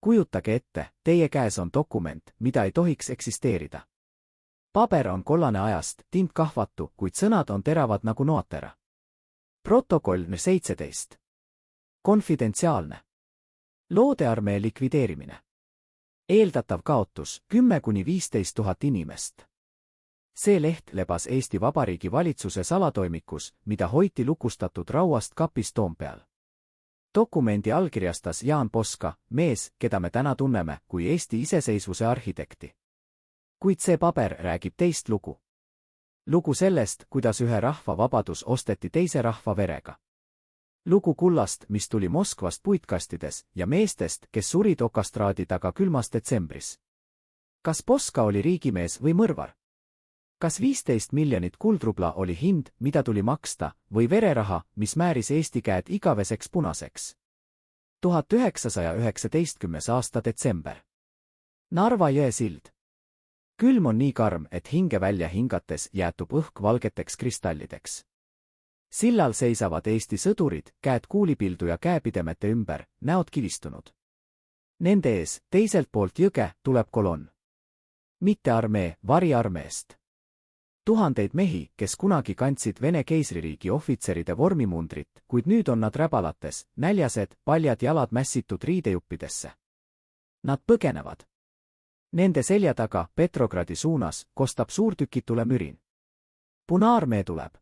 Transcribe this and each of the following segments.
Kujutage ette, teie käes on dokument, mida ei tohiks eksisteerida. Paber on kollane ajast, tint kahvatu, kuid sõnad on teravad nagu noatera. Protokoll 17. Konfidentsiaalne. Loodearmee likvideerimine. Eeldatav kaotus 10–15 000 inimest. See leht lebas Eesti Vabariigi valitsuse salatoimikus, mida hoiti lukustatud rauast kapis Toompeal. Dokumendi allkirjastas Jaan Poska, mees, keda me täna tunneme kui Eesti iseseisvuse arhitekti. Kuid see paber räägib teist lugu. Lugu sellest, kuidas ühe rahva vabadus osteti teise rahva verega. Lugu kullast, mis tuli Moskvast puitkastides, ja meestest, kes surid okastraadi taga külmas detsembris. Kas Poska oli riigimees või mõrvar? Kas 15 miljonit kuldrubla oli hind, mida tuli maksta, või vereraha, mis määris Eesti käed igaveseks punaseks? 1919. aasta detsember. Narva jõe sild. Külm on nii karm, et hinge välja hingates jäätub õhk valgeteks kristallideks. Sillal seisavad Eesti sõdurid, käed kuulipildu ja käepidemete ümber, näod kivistunud. Nende ees, teiselt poolt jõge, tuleb kolonn. Mitte armee, variarmeest. Tuhandeid mehi, kes kunagi kandsid Vene keisririigi ohvitseride vormimundrit, kuid nüüd on nad räbalates, näljased, paljad jalad mässitud riidejuppidesse. Nad põgenevad. Nende selja taga, Petrogradi suunas, kostab suurtükitule mürin. Punaarmee tuleb.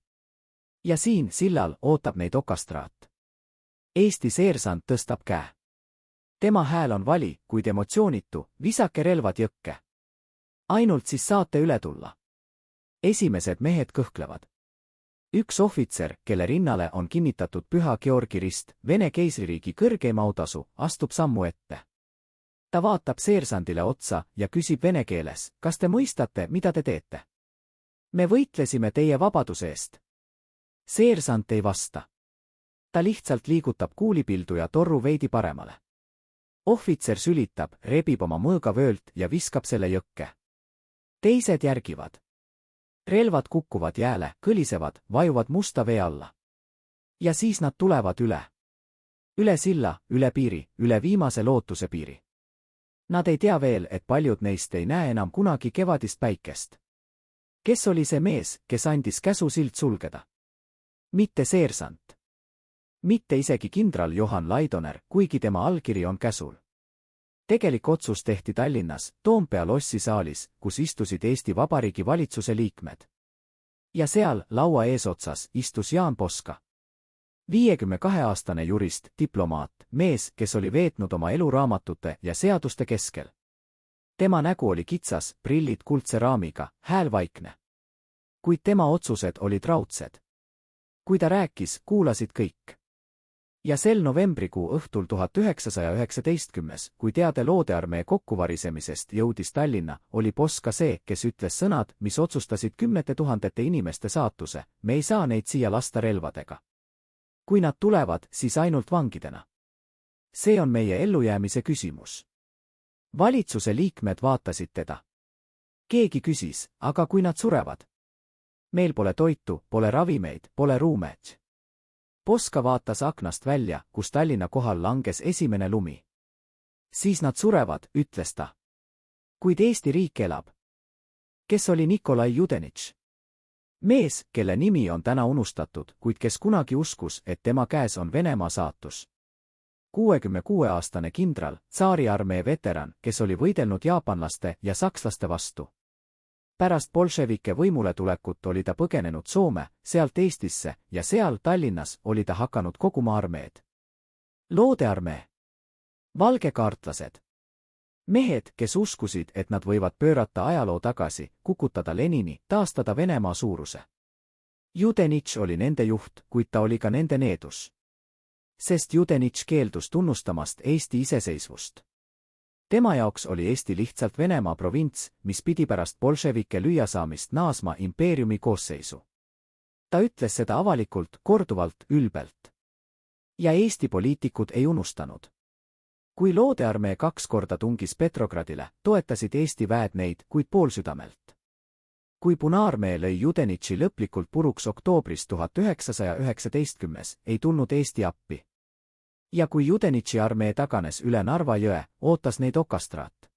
Ja siin, sillal, ootab neid okastraat. Eesti seersant tõstab käe. Tema hääl on vali, kuid emotsioonitu, visake relvad jõkke. Ainult siis saate üle tulla. Esimesed mehed kõhklevad. Üks ohvitser, kelle rinnale on kinnitatud Püha Georgi rist, Vene keisririigi kõrgeim autasu, astub sammu ette. Ta vaatab seersandile otsa ja küsib vene keeles, kas te mõistate, mida te teete? Me võitlesime teie vabaduse eest. Seersant ei vasta. Ta lihtsalt liigutab kuulipildu ja torru veidi paremale. Ohvitser sülitab, rebib oma mõõga vöölt ja viskab selle jõkke. Teised järgivad. Relvad kukkuvad jääle, kõlisevad, vajuvad musta vee alla. Ja siis nad tulevad üle. Üle silla, üle piiri, üle viimase lootuse piiri. Nad ei tea veel, et paljud neist ei näe enam kunagi kevadist päikest. Kes oli see mees, kes andis käsu sild sulgeda? Mitte seersant. Mitte isegi kindral Johan Laidoner, kuigi tema allkiri on käsul. Tegelik otsus tehti Tallinnas, Toompea lossi saalis, kus istusid Eesti Vabariigi valitsuse liikmed. Ja seal, laua eesotsas, istus Jaan Poska. 52-aastane jurist, diplomaat, mees, kes oli veetnud oma elu raamatute ja seaduste keskel. Tema nägu oli kitsas, prillid kuldse raamiga, hääl vaikne. Kuid tema otsused olid raudsed. Kui ta rääkis, kuulasid kõik. Ja sel novembrikuu õhtul 1919, kui teade loodearmee kokkuvarisemisest jõudis Tallinna, oli Poska see, kes ütles sõnad, mis otsustasid 10 000 inimeste saatuse, me ei saa neid siia lasta relvadega. Kui nad tulevad, siis ainult vangidena. See on meie ellujäämise küsimus. Valitsuse liikmed vaatasid teda. Keegi küsis, aga kui nad surevad? Meil pole toitu, pole ravimeid, pole ruumeid. Poska vaatas aknast välja, kus Tallinna kohal langes esimene lumi. Siis nad surevad, ütles ta. Kuid Eesti riik elab. Kes oli Nikolai Judenitš? Mees, kelle nimi on täna unustatud, kuid kes kunagi uskus, et tema käes on Venemaa saatus. 66-aastane kindral, tsaariarmee veteran, kes oli võidelnud jaapanlaste ja sakslaste vastu. Pärast bolševike võimule tulekut oli ta põgenenud Soome, sealt Eestisse ja seal Tallinnas oli ta hakanud koguma armeed. Loodearmee. Valgekaartlased. Mehed, kes uskusid, et nad võivad pöörata ajaloo tagasi, kukutada Lenini, taastada Venemaa suuruse. Judenitš oli nende juht, kuid ta oli ka nende needus. Sest Judenitš keeldus tunnustamast Eesti iseseisvust. Tema jaoks oli Eesti lihtsalt Venemaa provints, mis pidi pärast bolševike lüüasaamist naasma impeeriumi koosseisu. Ta ütles seda avalikult, korduvalt, ülbelt. Ja Eesti poliitikud ei unustanud. Kui loodearmee 2 korda tungis Petrogradile, toetasid Eesti väed neid, kuid poolsüdamelt. Kui Punaarmee lõi Judenitši lõplikult puruks oktoobris 1919, ei tulnud Eesti appi. Ja kui Judenitši armee taganes üle Narva jõe, ootas neid okastraat.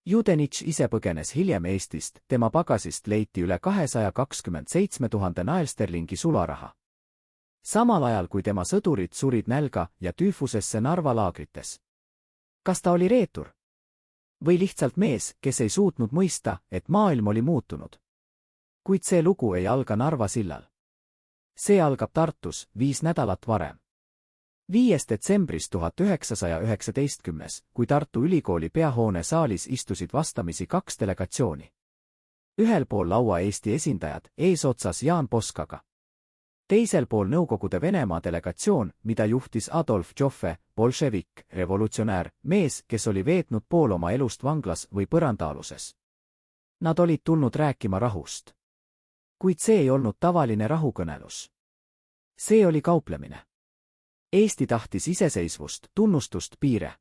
Judenitš ise põgenes hiljem Eestist, tema pagasist leiti üle 227 000 naelsterlingi sularaha. Samal ajal kui tema sõdurid surid nälga ja tüüfusesse Narva laagrites. Kas ta oli reetur? Või lihtsalt mees, kes ei suutnud mõista, et maailm oli muutunud? Kuid see lugu ei alga Narva sillal. See algab Tartus 5 nädalat varem. 5. detsembris 1919, kui Tartu Ülikooli peahoone saalis istusid vastamisi 2 delegatsiooni. Ühel pool laua Eesti esindajad, eesotsas Jaan Poskaga. Teisel pool Nõukogude Venemaa delegatsioon, mida juhtis Adolf Joffe, bolševik, revolutsionäär, mees, kes oli veetnud pool oma elust vanglas või põrandaaluses. Nad olid tulnud rääkima rahust. Kuid see ei olnud tavaline rahukõnelus. See oli kauplemine. Eesti tahtis iseseisvust, tunnustust, piire.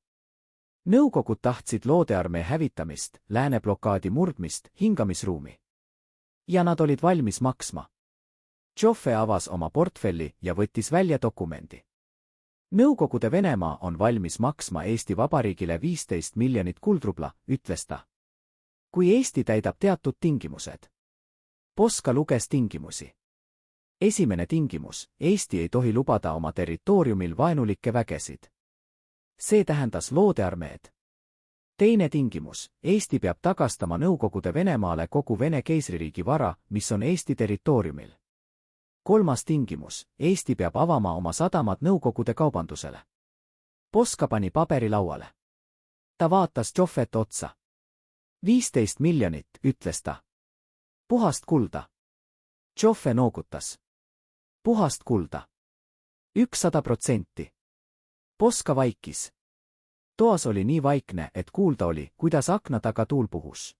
Nõukogud tahtsid loodearmee hävitamist, lääne blokaadi murdmist, hingamisruumi. Ja nad olid valmis maksma. Joffe avas oma portfelli ja võttis välja dokumendi. Nõukogude Venemaa on valmis maksma Eesti Vabariigile 15 miljonit kuldrubla, ütles ta. Kui Eesti täidab teatud tingimused. Poska luges tingimusi. Esimene tingimus, Eesti ei tohi lubada oma territooriumil vaenulikke vägesid. See tähendas loodearmeed. Teine tingimus, Eesti peab tagastama Nõukogude Venemaale kogu Vene keisririigi vara, mis on Eesti territooriumil. Kolmas tingimus, Eesti peab avama oma sadamad Nõukogude kaubandusele. Poska pani paberi lauale. Ta vaatas Joffet otsa. 15 miljonit, ütles ta. Puhast kulda. Joffe noogutas. Puhast kulda. 100%. Poska vaikis. Toas oli nii vaikne, et kuulda oli, kuidas akna taga tuul puhus.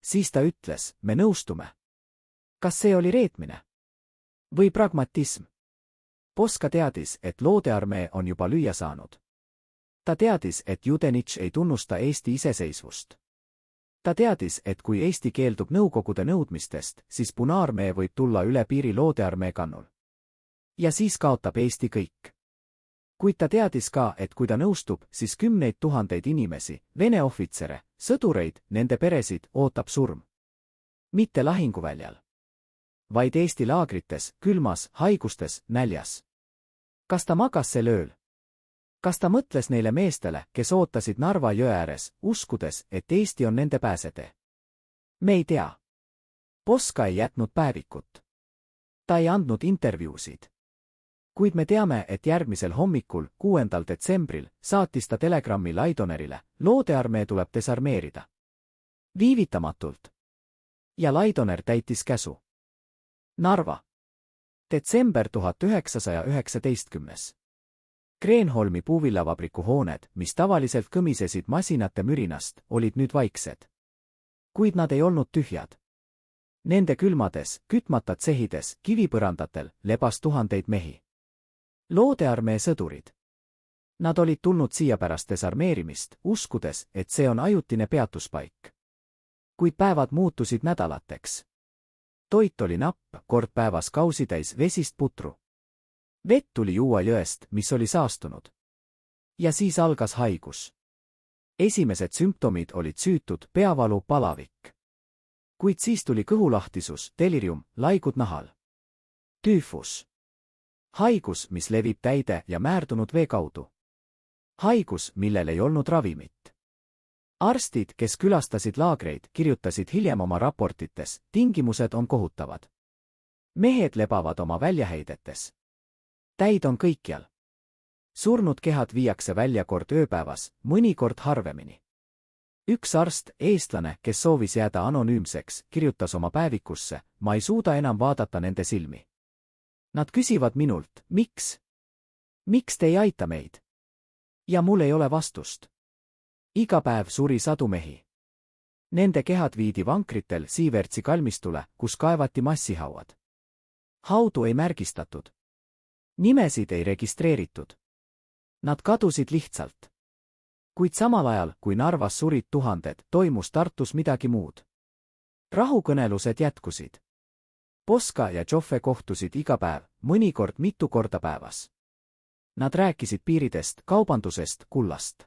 Siis ta ütles, me nõustume. Kas see oli reetmine? Või pragmatism? Poska teadis, et loodearmee on juba lüüa saanud. Ta teadis, et Judenitš ei tunnusta Eesti iseseisvust. Ta teadis, et kui Eesti keeldub Nõukogude nõudmistest, siis Punaarmee võib tulla üle piiri loodearmee kannul. Ja siis kaotab Eesti kõik. Kuid ta teadis ka, et kui ta nõustub, siis 10 000 inimesi, Vene ohvitsere, sõdureid, nende peresid, ootab surm. Mitte lahinguväljal. Vaid Eesti laagrites, külmas, haigustes, näljas. Kas ta magas sel ööl? Kas ta mõtles neile meestele, kes ootasid Narva jõe ääres, uskudes, et Eesti on nende pääsetee? Me ei tea. Poska ei jätnud päevikut. Ta ei andnud intervjuusid. Kuid me teame, et järgmisel hommikul, 6. detsembril, saatis ta telegrammi Laidonerile, loodearmee tuleb desarmeerida. Viivitamatult. Ja Laidoner täitis käsu. Narva. Detsember 1919. Kreenholmi puuvillavabriku hooned, mis tavaliselt kõmisesid masinate mürinast, olid nüüd vaiksed. Kuid nad ei olnud tühjad. Nende külmades, kütmata tsehides, kivipõrandatel lebas tuhandeid mehi. Loodearmee sõdurid. Nad olid tulnud siia pärast desarmeerimist, uskudes, et see on ajutine peatuspaik. Kuid päevad muutusid nädalateks. Toit oli napp, kord päevas kausitäis vesist putru. Vett tuli juua jõest, mis oli saastunud. Ja siis algas haigus. Esimesed sümptomid olid süütud, peavalu, palavik. Kuid siis tuli kõhulahtisus, delirium, laigud nahal. Tüüfus. Haigus, mis levib täide ja määrdunud vee kaudu. Haigus, millel ei olnud ravimit. Arstid, kes külastasid laagreid, kirjutasid hiljem oma raportites, tingimused on kohutavad. Mehed lebavad oma väljaheidetes. Täid on kõikjal. Surnud kehad viiakse välja kord ööpäevas, mõnikord harvemini. Üks arst, eestlane, kes soovis jääda anonüümseks, kirjutas oma päevikusse, ma ei suuda enam vaadata nende silmi. Nad küsivad minult, miks? Miks te ei aita meid? Ja mul ei ole vastust. Iga päev suri sadu mehi. Nende kehad viidi vankritel Siivertsi kalmistule, kus kaevati massihauad. Haudu ei märgistatud. Nimesid ei registreeritud. Nad kadusid lihtsalt. Kuid samal ajal, kui Narvas surid tuhanded, toimus Tartus midagi muud. Rahukõnelused jätkusid. Poska ja Joffe kohtusid iga päev, mõnikord mitu korda päevas. Nad rääkisid piiridest, kaubandusest, kullast.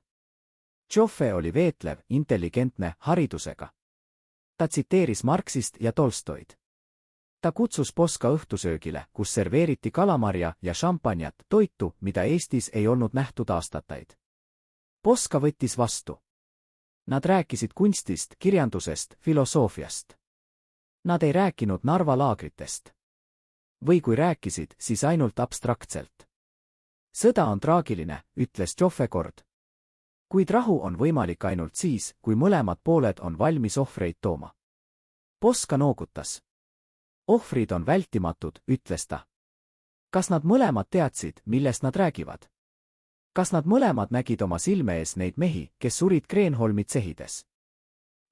Joffe oli veetlev, intelligentne, haridusega. Ta tsiteeris Marxist ja Tolstoid. Ta kutsus Poska õhtusöögile, kus serveeriti kalamarja ja šampanjat, toitu, mida Eestis ei olnud nähtud aastaid. Poska võttis vastu. Nad rääkisid kunstist, kirjandusest, filosoofiast. Nad ei rääkinud Narva laagritest. Või kui rääkisid, siis ainult abstraktselt. Sõda on traagiline, ütles Joffe kord. Kuid rahu on võimalik ainult siis, kui mõlemad pooled on valmis ohvreid tooma. Poska noogutas. Ohvrid on vältimatud, ütles ta. Kas nad mõlemad teadsid, millest nad räägivad? Kas nad mõlemad nägid oma silme ees neid mehi, kes surid Kreenholmi tsehides?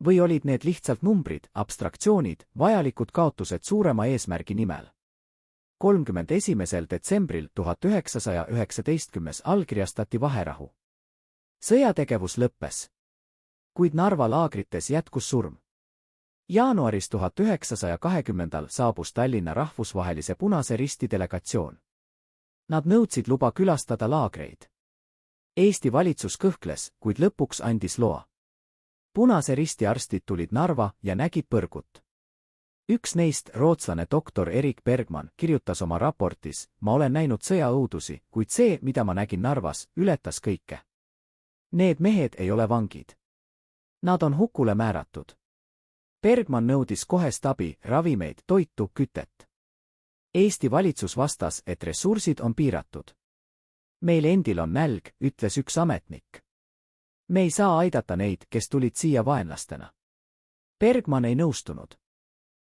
Või olid need lihtsalt numbrid, abstraktsioonid, vajalikud kaotused suurema eesmärgi nimel? 31. detsembril 1919 allkirjastati vaherahu. Sõjategevus lõppes. Kuid Narva laagrites jätkus surm. Jaanuaris 1920 saabus Tallinna Rahvusvahelise Punase Risti delegatsioon. Nad nõudsid luba külastada laagreid. Eesti valitsus kõhkles, kuid lõpuks andis loa. Punase Risti arstid tulid Narva ja nägid põrgut. Üks neist, rootslane doktor Erik Bergman, kirjutas oma raportis: ma olen näinud sõjaõudusi, kuid see, mida ma nägin Narvas, ületas kõike. Need mehed ei ole vangid. Nad on hukule määratud. Bergman nõudis kohest abi, ravimeid, toitu, kütet. Eesti valitsus vastas, et ressursid on piiratud. Meil endil on nälg, ütles üks ametnik. Me ei saa aidata neid, kes tulid siia vaenlastena. Bergman ei nõustunud.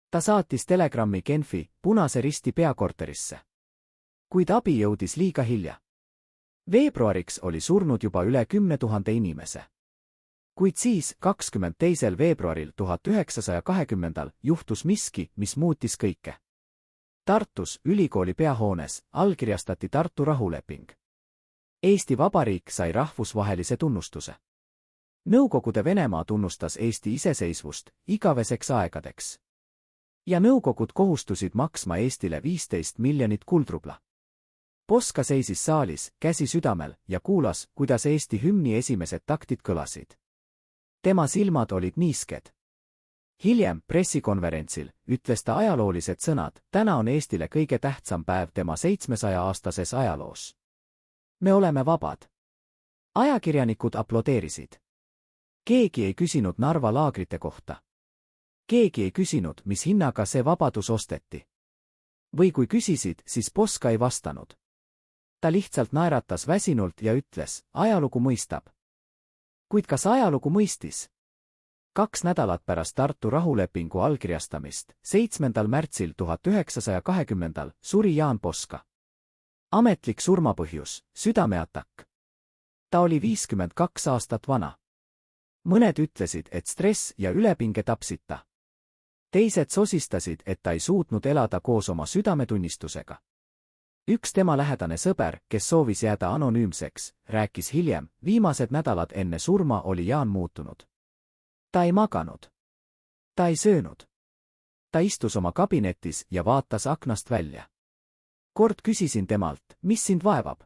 Ta saatis telegrammi Genfi, Punase Risti peakorterisse. Kuid abi jõudis liiga hilja. Veebruariks oli surnud juba üle 10 000 inimese. Kuid siis, 22. veebruaril 1920 juhtus miski, mis muutis kõike. Tartus, ülikooli peahoones, allkirjastati Tartu rahuleping. Eesti Vabariik sai rahvusvahelise tunnustuse. Nõukogude Venemaa tunnustas Eesti iseseisvust igaveseks aegadeks. Ja nõukogud kohustusid maksma Eestile 15 miljonit kuldrubla. Poska seisis saalis, käsi südamel, ja kuulas, kuidas Eesti hümni esimesed taktid kõlasid. Tema silmad olid niisked. Hiljem, pressikonverentsil, ütles ta ajaloolised sõnad: täna on Eestile kõige tähtsam päev tema 700-aastases ajaloos. Me oleme vabad. Ajakirjanikud aplodeerisid. Keegi ei küsinud Narva laagrite kohta. Keegi ei küsinud, mis hinnaga see vabadus osteti. Või kui küsisid, siis Poska ei vastanud. Ta lihtsalt naeratas väsinult ja ütles: ajalugu mõistab. Kuid kas ajalugu mõistis? 2 nädalat pärast Tartu rahulepingu allkirjastamist, 7. märtsil 1920 suri Jaan Poska. Ametlik surmapõhjus: südameatakk. Ta oli 52 aastat vana. Mõned ütlesid, et stress ja ülepinge tapsid ta. Teised sosistasid, et ta ei suutnud elada koos oma südametunnistusega. Üks tema lähedane sõber, kes soovis jääda anonüümseks, rääkis hiljem: viimased nädalad enne surma oli Jaan muutunud. Ta ei maganud. Ta ei söönud. Ta istus oma kabinetis ja vaatas aknast välja. Kord küsisin temalt: mis sind vaevab?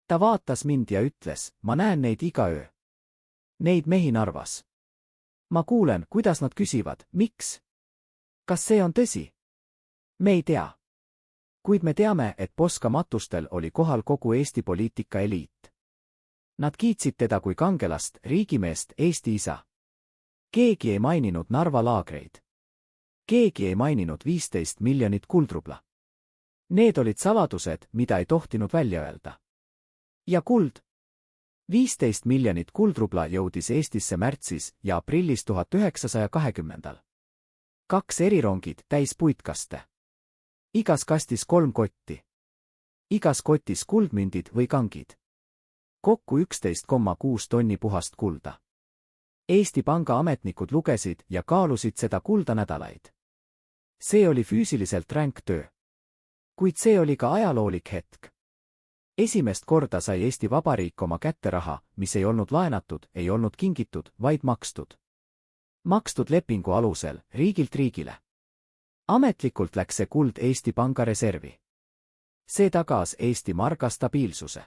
Ta vaatas mind ja ütles: ma näen neid iga öö. Neid mehi Narvas. Ma kuulen, kuidas nad küsivad: miks? Kas see on tõsi? Me ei tea. Kuid me teame, et Poska matustel oli kohal kogu Eesti poliitika eliit. Nad kiitsid teda kui kangelast, riigimeest, Eesti isa. Keegi ei maininud Narva laagreid. Keegi ei maininud 15 miljonit kuldrubla. Need olid saladused, mida ei tohtinud välja öelda. Ja kuld? 15 miljonit kuldrubla jõudis Eestisse märtsis ja aprillis 1920. 2 erirongid täis puitkaste. Igas kastis 3 kotti. Igas kotis kuldmündid või kangid. Kokku 11,6 tonni puhast kulda. Eesti Panga ametnikud lugesid ja kaalusid seda kulda nädalaid. See oli füüsiliselt ränk töö. Kuid see oli ka ajaloolik hetk. Esimest korda sai Eesti Vabariik oma kätte raha, mis ei olnud laenatud, ei olnud kingitud, vaid makstud. Makstud lepingu alusel, riigilt riigile. Ametlikult läks see kuld Eesti Panga reservi. See tagas Eesti marga stabiilsuse.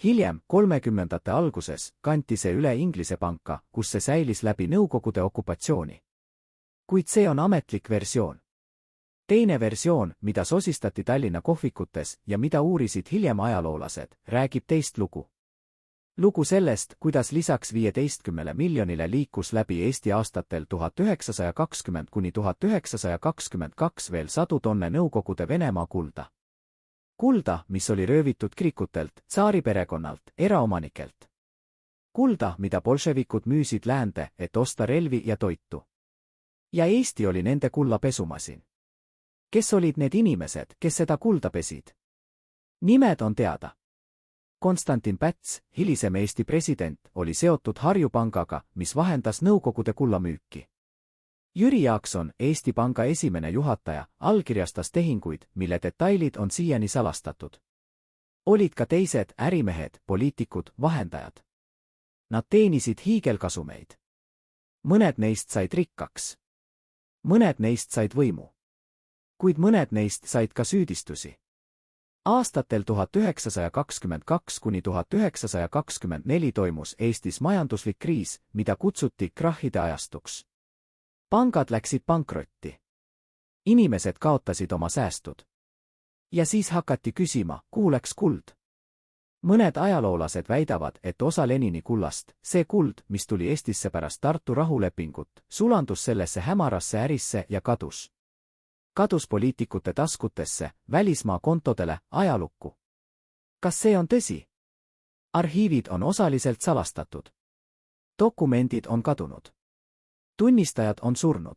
Hiljem, 30ndate alguses, kanti see üle Inglise panka, kus see säilis läbi Nõukogude okupatsiooni. Kuid see on ametlik versioon. Teine versioon, mida sosistati Tallinna kohvikutes ja mida uurisid hiljem ajaloolased, räägib teist lugu. Lugu sellest, kuidas lisaks 15 miljonile liikus läbi Eesti aastatel 1920–1922 veel sadu tonne Nõukogude Venemaa kulda. Kulda, mis oli röövitud kirikutelt, tsaariperekonnalt, eraomanikelt. Kulda, mida bolševikud müüsid läände, et osta relvi ja toitu. Ja Eesti oli nende kulla pesumasin. Kes olid need inimesed, kes seda kulda pesid? Nimed on teada. Konstantin Päts, hilisem Eesti president, oli seotud Harju pangaga, mis vahendas Nõukogude kulla müüki. Jüri Jaakson, Eesti Panga esimene juhataja, allkirjastas tehinguid, mille detailid on siiani salastatud. Olid ka teised ärimehed, poliitikud, vahendajad. Nad teenisid hiigelkasumeid. Mõned neist said rikkaks. Mõned neist said võimu. Kuid mõned neist said ka süüdistusi. Aastatel 1922–1924 toimus Eestis majanduslik kriis, mida kutsuti krahhide ajastuks. Pangad läksid pankrotti. Inimesed kaotasid oma säästud. Ja siis hakati küsima, kuhu läks kuld. Mõned ajaloolased väidavad, et osa Lenini kullast, see kuld, mis tuli Eestisse pärast Tartu rahulepingut, sulandus sellesse hämarasse ärisse ja kadus. Kadus poliitikute taskutesse, välismaa kontodele, ajalukku. Kas see on tõsi? Arhiivid on osaliselt salastatud. Dokumendid on kadunud. Tunnistajad on surnud.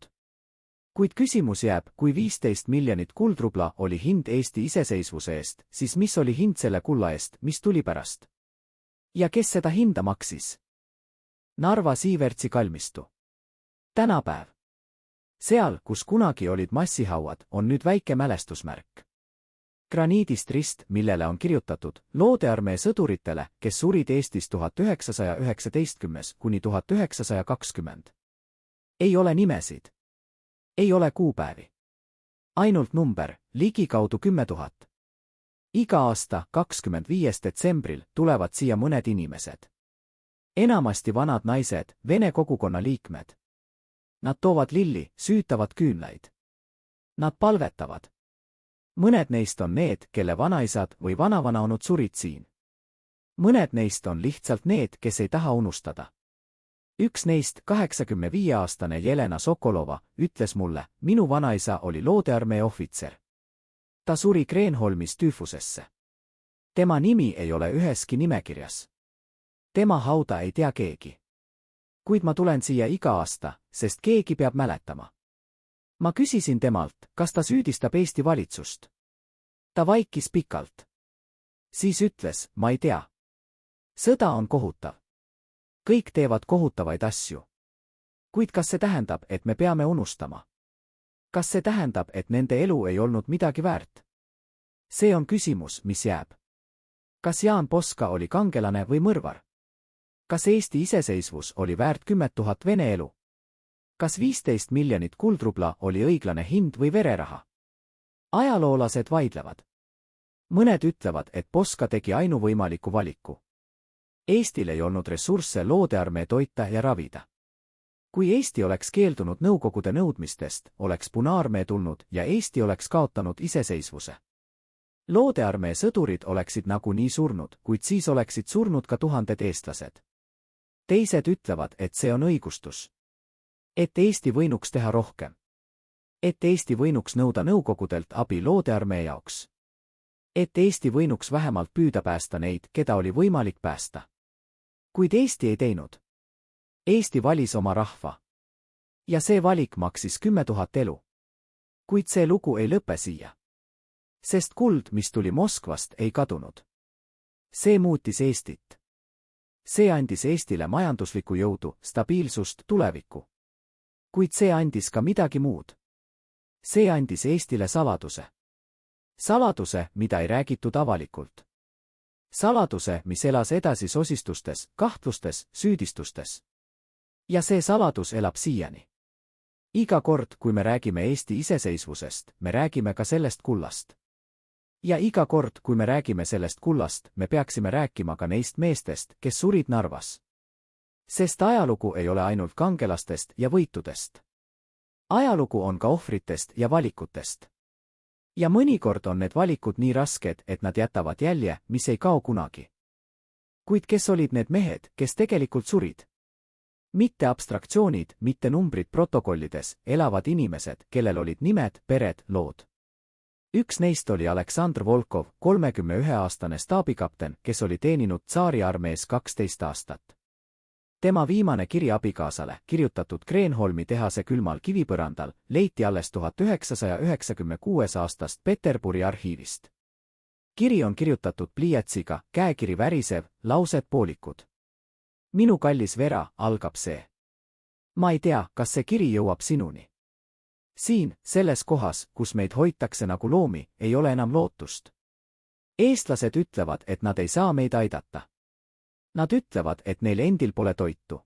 Kuid küsimus jääb, kui 15 miljonit kuldrubla oli hind Eesti iseseisvuse eest, siis mis oli hind selle kulla eest, mis tuli pärast? Ja kes seda hinda maksis? Narva Siivertsi kalmistu. Tänapäev. Seal, kus kunagi olid massihauad, on nüüd väike mälestusmärk. Graniidist rist, millele on kirjutatud Loodearmee sõduritele, kes surid Eestis 1919–1920. Ei ole nimesid. Ei ole kuupäevi. Ainult number, ligikaudu 10 000. Iga aasta 25. detsembril tulevad siia mõned inimesed. Enamasti vanad naised, vene kogukonna liikmed. Nad toovad lilli, süütavad küünlaid. Nad palvetavad. Mõned neist on need, kelle vanaisad või vanavanaonud surid siin. Mõned neist on lihtsalt need, kes ei taha unustada. Üks neist, 85-aastane Jelena Sokolova, ütles mulle, minu vanaisa oli Loodearmee ohvitser. Ta suri Kreenholmis tüüfusesse. Tema nimi ei ole üheski nimekirjas. Tema hauda ei tea keegi. Kuid ma tulen siia iga aasta, sest keegi peab mäletama. Ma küsisin temalt, kas ta süüdistab Eesti valitsust. Ta vaikis pikalt. Siis ütles, ma ei tea. Sõda on kohutav. Kõik teevad kohutavaid asju. Kuid kas see tähendab, et me peame unustama? Kas see tähendab, et nende elu ei olnud midagi väärt? See on küsimus, mis jääb. Kas Jaan Poska oli kangelane või mõrvar? Kas Eesti iseseisvus oli väärt 10 000 vene elu? Kas 15 miljonit kuldrubla oli õiglane hind või vereraha? Ajaloolased vaidlevad. Mõned ütlevad, et Poska tegi ainuvõimaliku valiku. Eestil ei olnud ressursse Loodearmee toita ja ravida. Kui Eesti oleks keeldunud Nõukogude nõudmistest, oleks Punaarmee tulnud ja Eesti oleks kaotanud iseseisvuse. Loodearmee sõdurid oleksid nagunii surnud, kuid siis oleksid surnud ka tuhanded eestlased. Teised ütlevad, et see on õigustus. Et Eesti võinuks teha rohkem. Et Eesti võinuks nõuda Nõukogudelt abi Loodearmee jaoks. Et Eesti võinuks vähemalt püüda päästa neid, keda oli võimalik päästa. Kuid Eesti ei teinud. Eesti valis oma rahva. Ja see valik maksis 10 000 elu. Kuid see lugu ei lõpe siia. Sest kuld, mis tuli Moskvast, ei kadunud. See muutis Eestit. See andis Eestile majanduslikku jõudu, stabiilsust, tulevikku. Kuid see andis ka midagi muud. See andis Eestile saladuse. Saladuse, mida ei räägitud avalikult. Saladuse, mis elas edasi sosistustes, kahtlustes, süüdistustes. Ja see saladus elab siiani. Iga kord, kui me räägime Eesti iseseisvusest, me räägime ka sellest kullast. Ja iga kord, kui me räägime sellest kullast, me peaksime rääkima ka neist meestest, kes surid Narvas. Sest ajalugu ei ole ainult kangelastest ja võitudest. Ajalugu on ka ohvritest ja valikutest. Ja mõnikord on need valikud nii rasked, et nad jätavad jälje, mis ei kao kunagi. Kuid kes olid need mehed, kes tegelikult surid? Mitte abstraktsioonid, mitte numbrid protokollides, elavad inimesed, kellel olid nimed, pered, lood. Üks neist oli Aleksandr Volkov, 31-aastane staabikapten, kes oli teeninud tsaariarmees 12 aastat. Tema viimane kiri abikaasale, kirjutatud Kreenholmi tehase külmal kivipõrandal, leiti alles 1996. aastast Peterburi arhiivist. Kiri on kirjutatud pliiatsiga, käekiri värisev, laused poolikud. Minu kallis Vera, algab see. Ma ei tea, kas see kiri jõuab sinuni. Siin, selles kohas, kus meid hoitakse nagu loomi, ei ole enam lootust. Eestlased ütlevad, et nad ei saa meid aidata. Nad ütlevad, et neil endil pole toitu.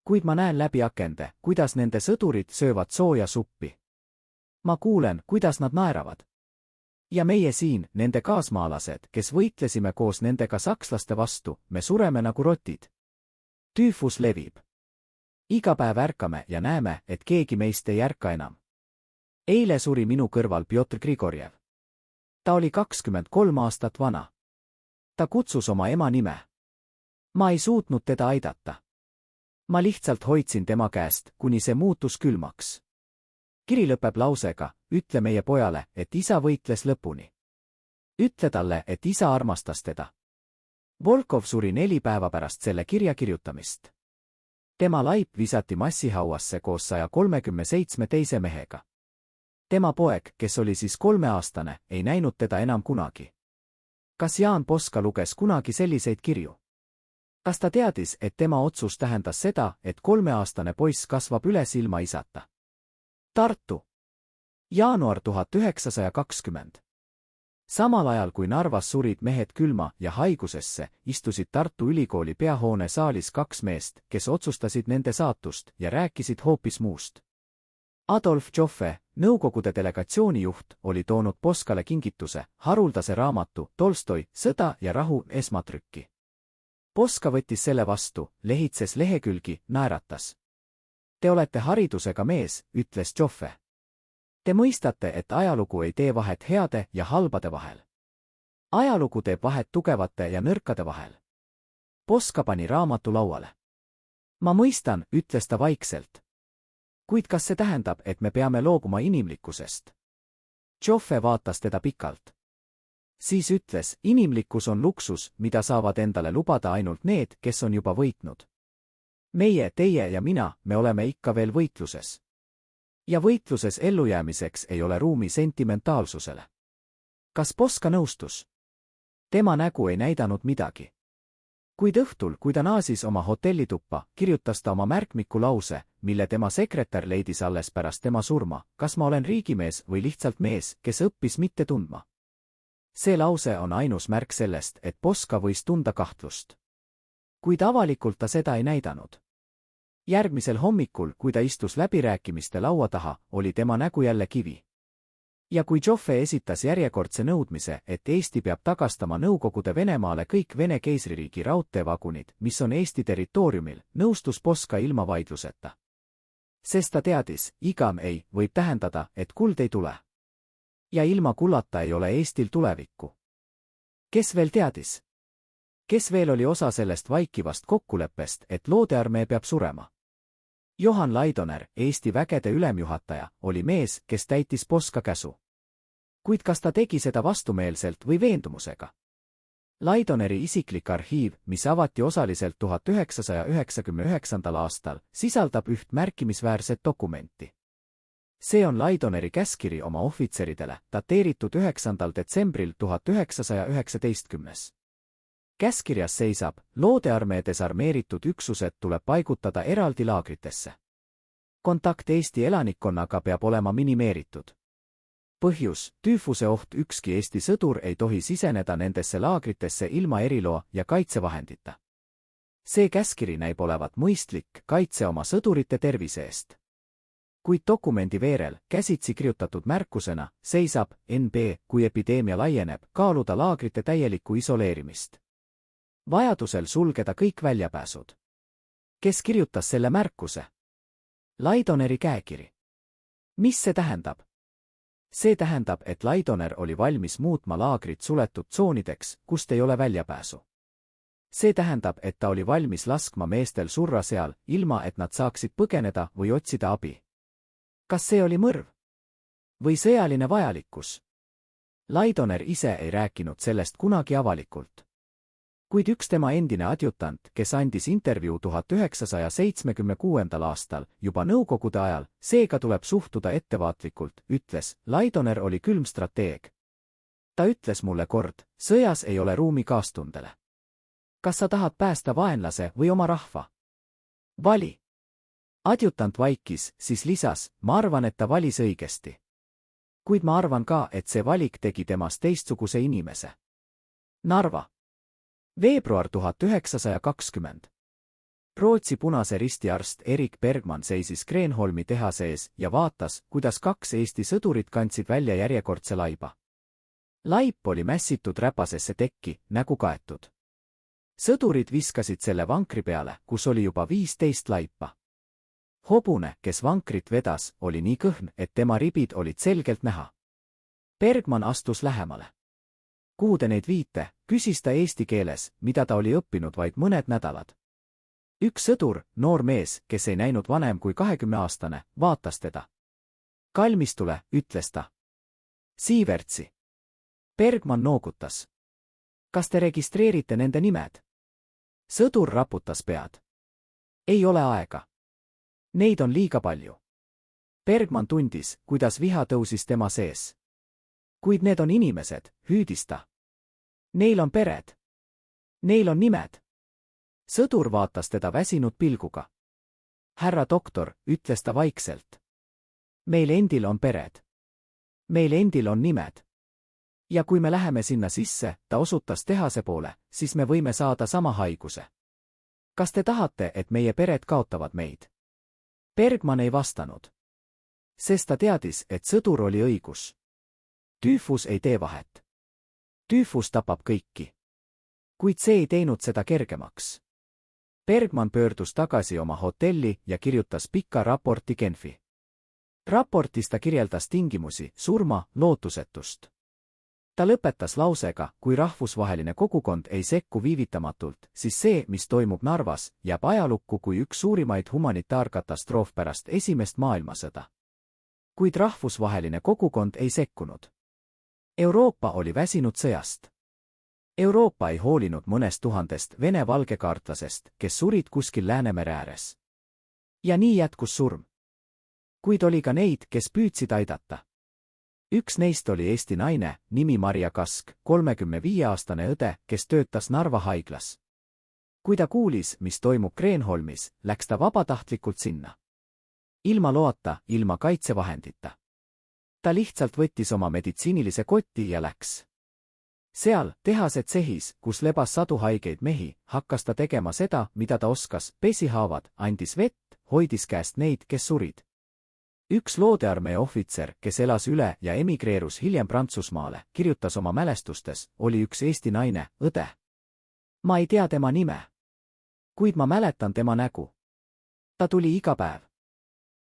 Kuid ma näen läbi akende, kuidas nende sõdurid söövad sooja suppi. Ma kuulen, kuidas nad naeravad. Ja meie siin, nende kaasmaalased, kes võitlesime koos nendega sakslaste vastu, me sureme nagu rotid. Tüüfus levib. Iga päev ärkame ja näeme, et keegi meist ei ärka enam. Eile suri minu kõrval Pjotr Grigorjev. Ta oli 23 aastat vana. Ta kutsus oma ema nime. Ma ei suutnud teda aidata. Ma lihtsalt hoidsin tema käest, kuni see muutus külmaks. Kiri lõpeb lausega, ütle meie pojale, et isa võitles lõpuni. Ütle talle, et isa armastas teda. Volkov suri 4 päeva pärast selle kirja kirjutamist. Tema laip visati massihauasse koos 137 teise mehega. Tema poeg, kes oli siis 3-aastane, ei näinud teda enam kunagi. Kas Jaan Poska luges kunagi selliseid kirju? Kas ta teadis, et tema otsus tähendas seda, et 3-aastane poiss kasvab üles ilma isata? Tartu. Jaanuar 1920. Samal ajal kui Narvas surid mehed külma ja haigusesse, istusid Tartu Ülikooli peahoone saalis 2 meest, kes otsustasid nende saatust ja rääkisid hoopis muust. Adolf Joffe, Nõukogude delegatsiooni juht, oli toonud Poskale kingituse, haruldase raamatu Tolstoi Sõda ja rahu esmatrükki. Poska võttis selle vastu, lehitses lehekülgi, naeratas. Te olete haridusega mees, ütles Joffe. Te mõistate, et ajalugu ei tee vahet heade ja halbade vahel. Ajalugu teeb vahet tugevate ja nõrkade vahel. Poska pani raamatu lauale. Ma mõistan, ütles ta vaikselt. Kuid kas see tähendab, et me peame loobuma inimlikkusest? Joffe vaatas teda pikalt. Siis ütles, inimlikkus on luksus, mida saavad endale lubada ainult need, kes on juba võitnud. Meie, teie ja mina, me oleme ikka veel võitluses. Ja võitluses ellujäämiseks ei ole ruumi sentimentaalsusele. Kas Poska nõustus? Tema nägu ei näidanud midagi. Kuid õhtul, kui ta naasis oma hotellituppa, kirjutas ta oma märkmiku lause, mille tema sekretär leidis alles pärast tema surma, kas ma olen riigimees või lihtsalt mees, kes õppis mitte tundma. See lause on ainus märk sellest, et Poska võis tunda kahtlust. Kuid avalikult ta seda ei näidanud. Järgmisel hommikul, kui ta istus läbirääkimiste laua taha, oli tema nägu jälle kivi. Ja kui Joffe esitas järjekordse nõudmise, et Eesti peab tagastama Nõukogude Venemaale kõik Vene keisririigi raudteevagunid, mis on Eesti territooriumil, nõustus Poska ilma vaidluseta. Sest ta teadis, igam ei võib tähendada, et kuld ei tule. Ja ilma kullata ei ole Eestil tulevikku. Kes veel teadis? Kes veel oli osa sellest vaikivast kokkuleppest, et loodearmee peab surema? Johan Laidoner, Eesti vägede ülemjuhataja, oli mees, kes täitis Poska käsu. Kuid kas ta tegi seda vastumeelselt või veendumusega? Laidoneri isiklik arhiiv, mis avati osaliselt 1999. aastal, sisaldab üht märkimisväärset dokumenti. See on Laidoneri käskiri oma ohvitseridele, dateeritud 9. detsembril 1919. Käskirjas seisab, loodearmee desarmeeritud üksused tuleb paigutada eraldi laagritesse. Kontakt Eesti elanikkonnaga peab olema minimeeritud. Põhjus, tüüfuse oht, ükski Eesti sõdur ei tohi siseneda nendesse laagritesse ilma eriloa ja kaitsevahendita. See käskiri näib olevat mõistlik, kaitse oma sõdurite tervise eest. Kuid dokumendi veerel, käsitsi kirjutatud märkusena, seisab NB, kui epideemia laieneb, kaaluda laagrite täielikku isoleerimist. Vajadusel sulgeda kõik väljapääsud. Kes kirjutas selle märkuse? Laidoneri käekiri. Mis see tähendab? See tähendab, et Laidoner oli valmis muutma laagrid suletud tsoonideks, kust ei ole väljapääsu. See tähendab, et ta oli valmis laskma meestel surra seal, ilma et nad saaksid põgeneda või otsida abi. Kas see oli mõrv? Või sõjaline vajalikkus? Laidoner ise ei rääkinud sellest kunagi avalikult. Kuid üks tema endine adjutant, kes andis intervjuu 1976. aastal, juba nõukogude ajal, seega tuleb suhtuda ettevaatlikult, ütles, Laidoner oli külm strateeg. Ta ütles mulle kord, sõjas ei ole ruumi kaastundele. Kas sa tahad päästa vaenlase või oma rahva? Vali. Adjutant vaikis, siis lisas, ma arvan, et ta valis õigesti. Kuid ma arvan ka, et see valik tegi temast teistsuguse inimese. Narva. Veebruar 1920. Rootsi Punase Risti arst Erik Bergman seisis Kreenholmi tehase ees ja vaatas, kuidas 2 Eesti sõdurit kandsid välja järjekordse laiba. Laip oli mässitud räpasesse tekki, nägu kaetud. Sõdurid viskasid selle vankri peale, kus oli juba 15 laipa. Hobune, kes vankrit vedas, oli nii kõhn, et tema ribid olid selgelt näha. Bergman astus lähemale. Kuhu te neid viite, küsis ta eesti keeles, mida ta oli õppinud vaid mõned nädalad. Üks sõdur, noor mees, kes ei näinud vanem kui 20-aastane, vaatas teda. Kalmistule, ütles ta. Siivertsi. Bergman noogutas. Kas te registreerite nende nimed? Sõdur raputas pead. Ei ole aega. Neid on liiga palju. Bergman tundis, kuidas viha tõusis tema sees. Kuid need on inimesed, hüüdis ta. Neil on pered. Neil on nimed. Sõdur vaatas teda väsinud pilguga. Härra doktor, ütles ta vaikselt. Meil endil on pered. Meil endil on nimed. Ja kui me läheme sinna sisse, ta osutas tehase poole, siis me võime saada sama haiguse. Kas te tahate, et meie pered kaotavad meid? Bergman ei vastanud. Sest ta teadis, et sõdur oli õigus. Tüüfus ei tee vahet. Tüüfus tapab kõiki. Kuid see ei teinud seda kergemaks. Bergman pöördus tagasi oma hotelli ja kirjutas pika raporti Genfi. Raportis ta kirjeldas tingimusi, surma, lootusetust. Ta lõpetas lausega, kui rahvusvaheline kogukond ei sekku viivitamatult, siis see, mis toimub Narvas, jääb ajalukku kui üks suurimaid humanitaarkatastroof pärast Esimest maailmasõda. Kuid rahvusvaheline kogukond ei sekkunud. Euroopa oli väsinud sõjast. Euroopa ei hoolinud mõnest tuhandest Vene valgekaartlasest, kes surid kuskil Läänemere ääres. Ja nii jätkus surm. Kuid oli ka neid, kes püüdsid aidata. Üks neist oli Eesti naine, nimi Maria Kask, 35-aastane õde, kes töötas Narva haiglas. Kui ta kuulis, mis toimub Kreenholmis, läks ta vabatahtlikult sinna. Ilma loata, ilma kaitsevahendita. Ta lihtsalt võttis oma meditsiinilise kotti ja läks. Seal, tehase tsehis, kus lebas sadu haigeid mehi, hakkas ta tegema seda, mida ta oskas, pesi haavad, andis vett, hoidis käest neid, kes surid. Üks loodearmee ohvitser, kes elas üle ja emigreerus hiljem Prantsusmaale, kirjutas oma mälestustes, oli üks Eesti naine, õde. Ma ei tea tema nime. Kuid ma mäletan tema nägu. Ta tuli iga päev.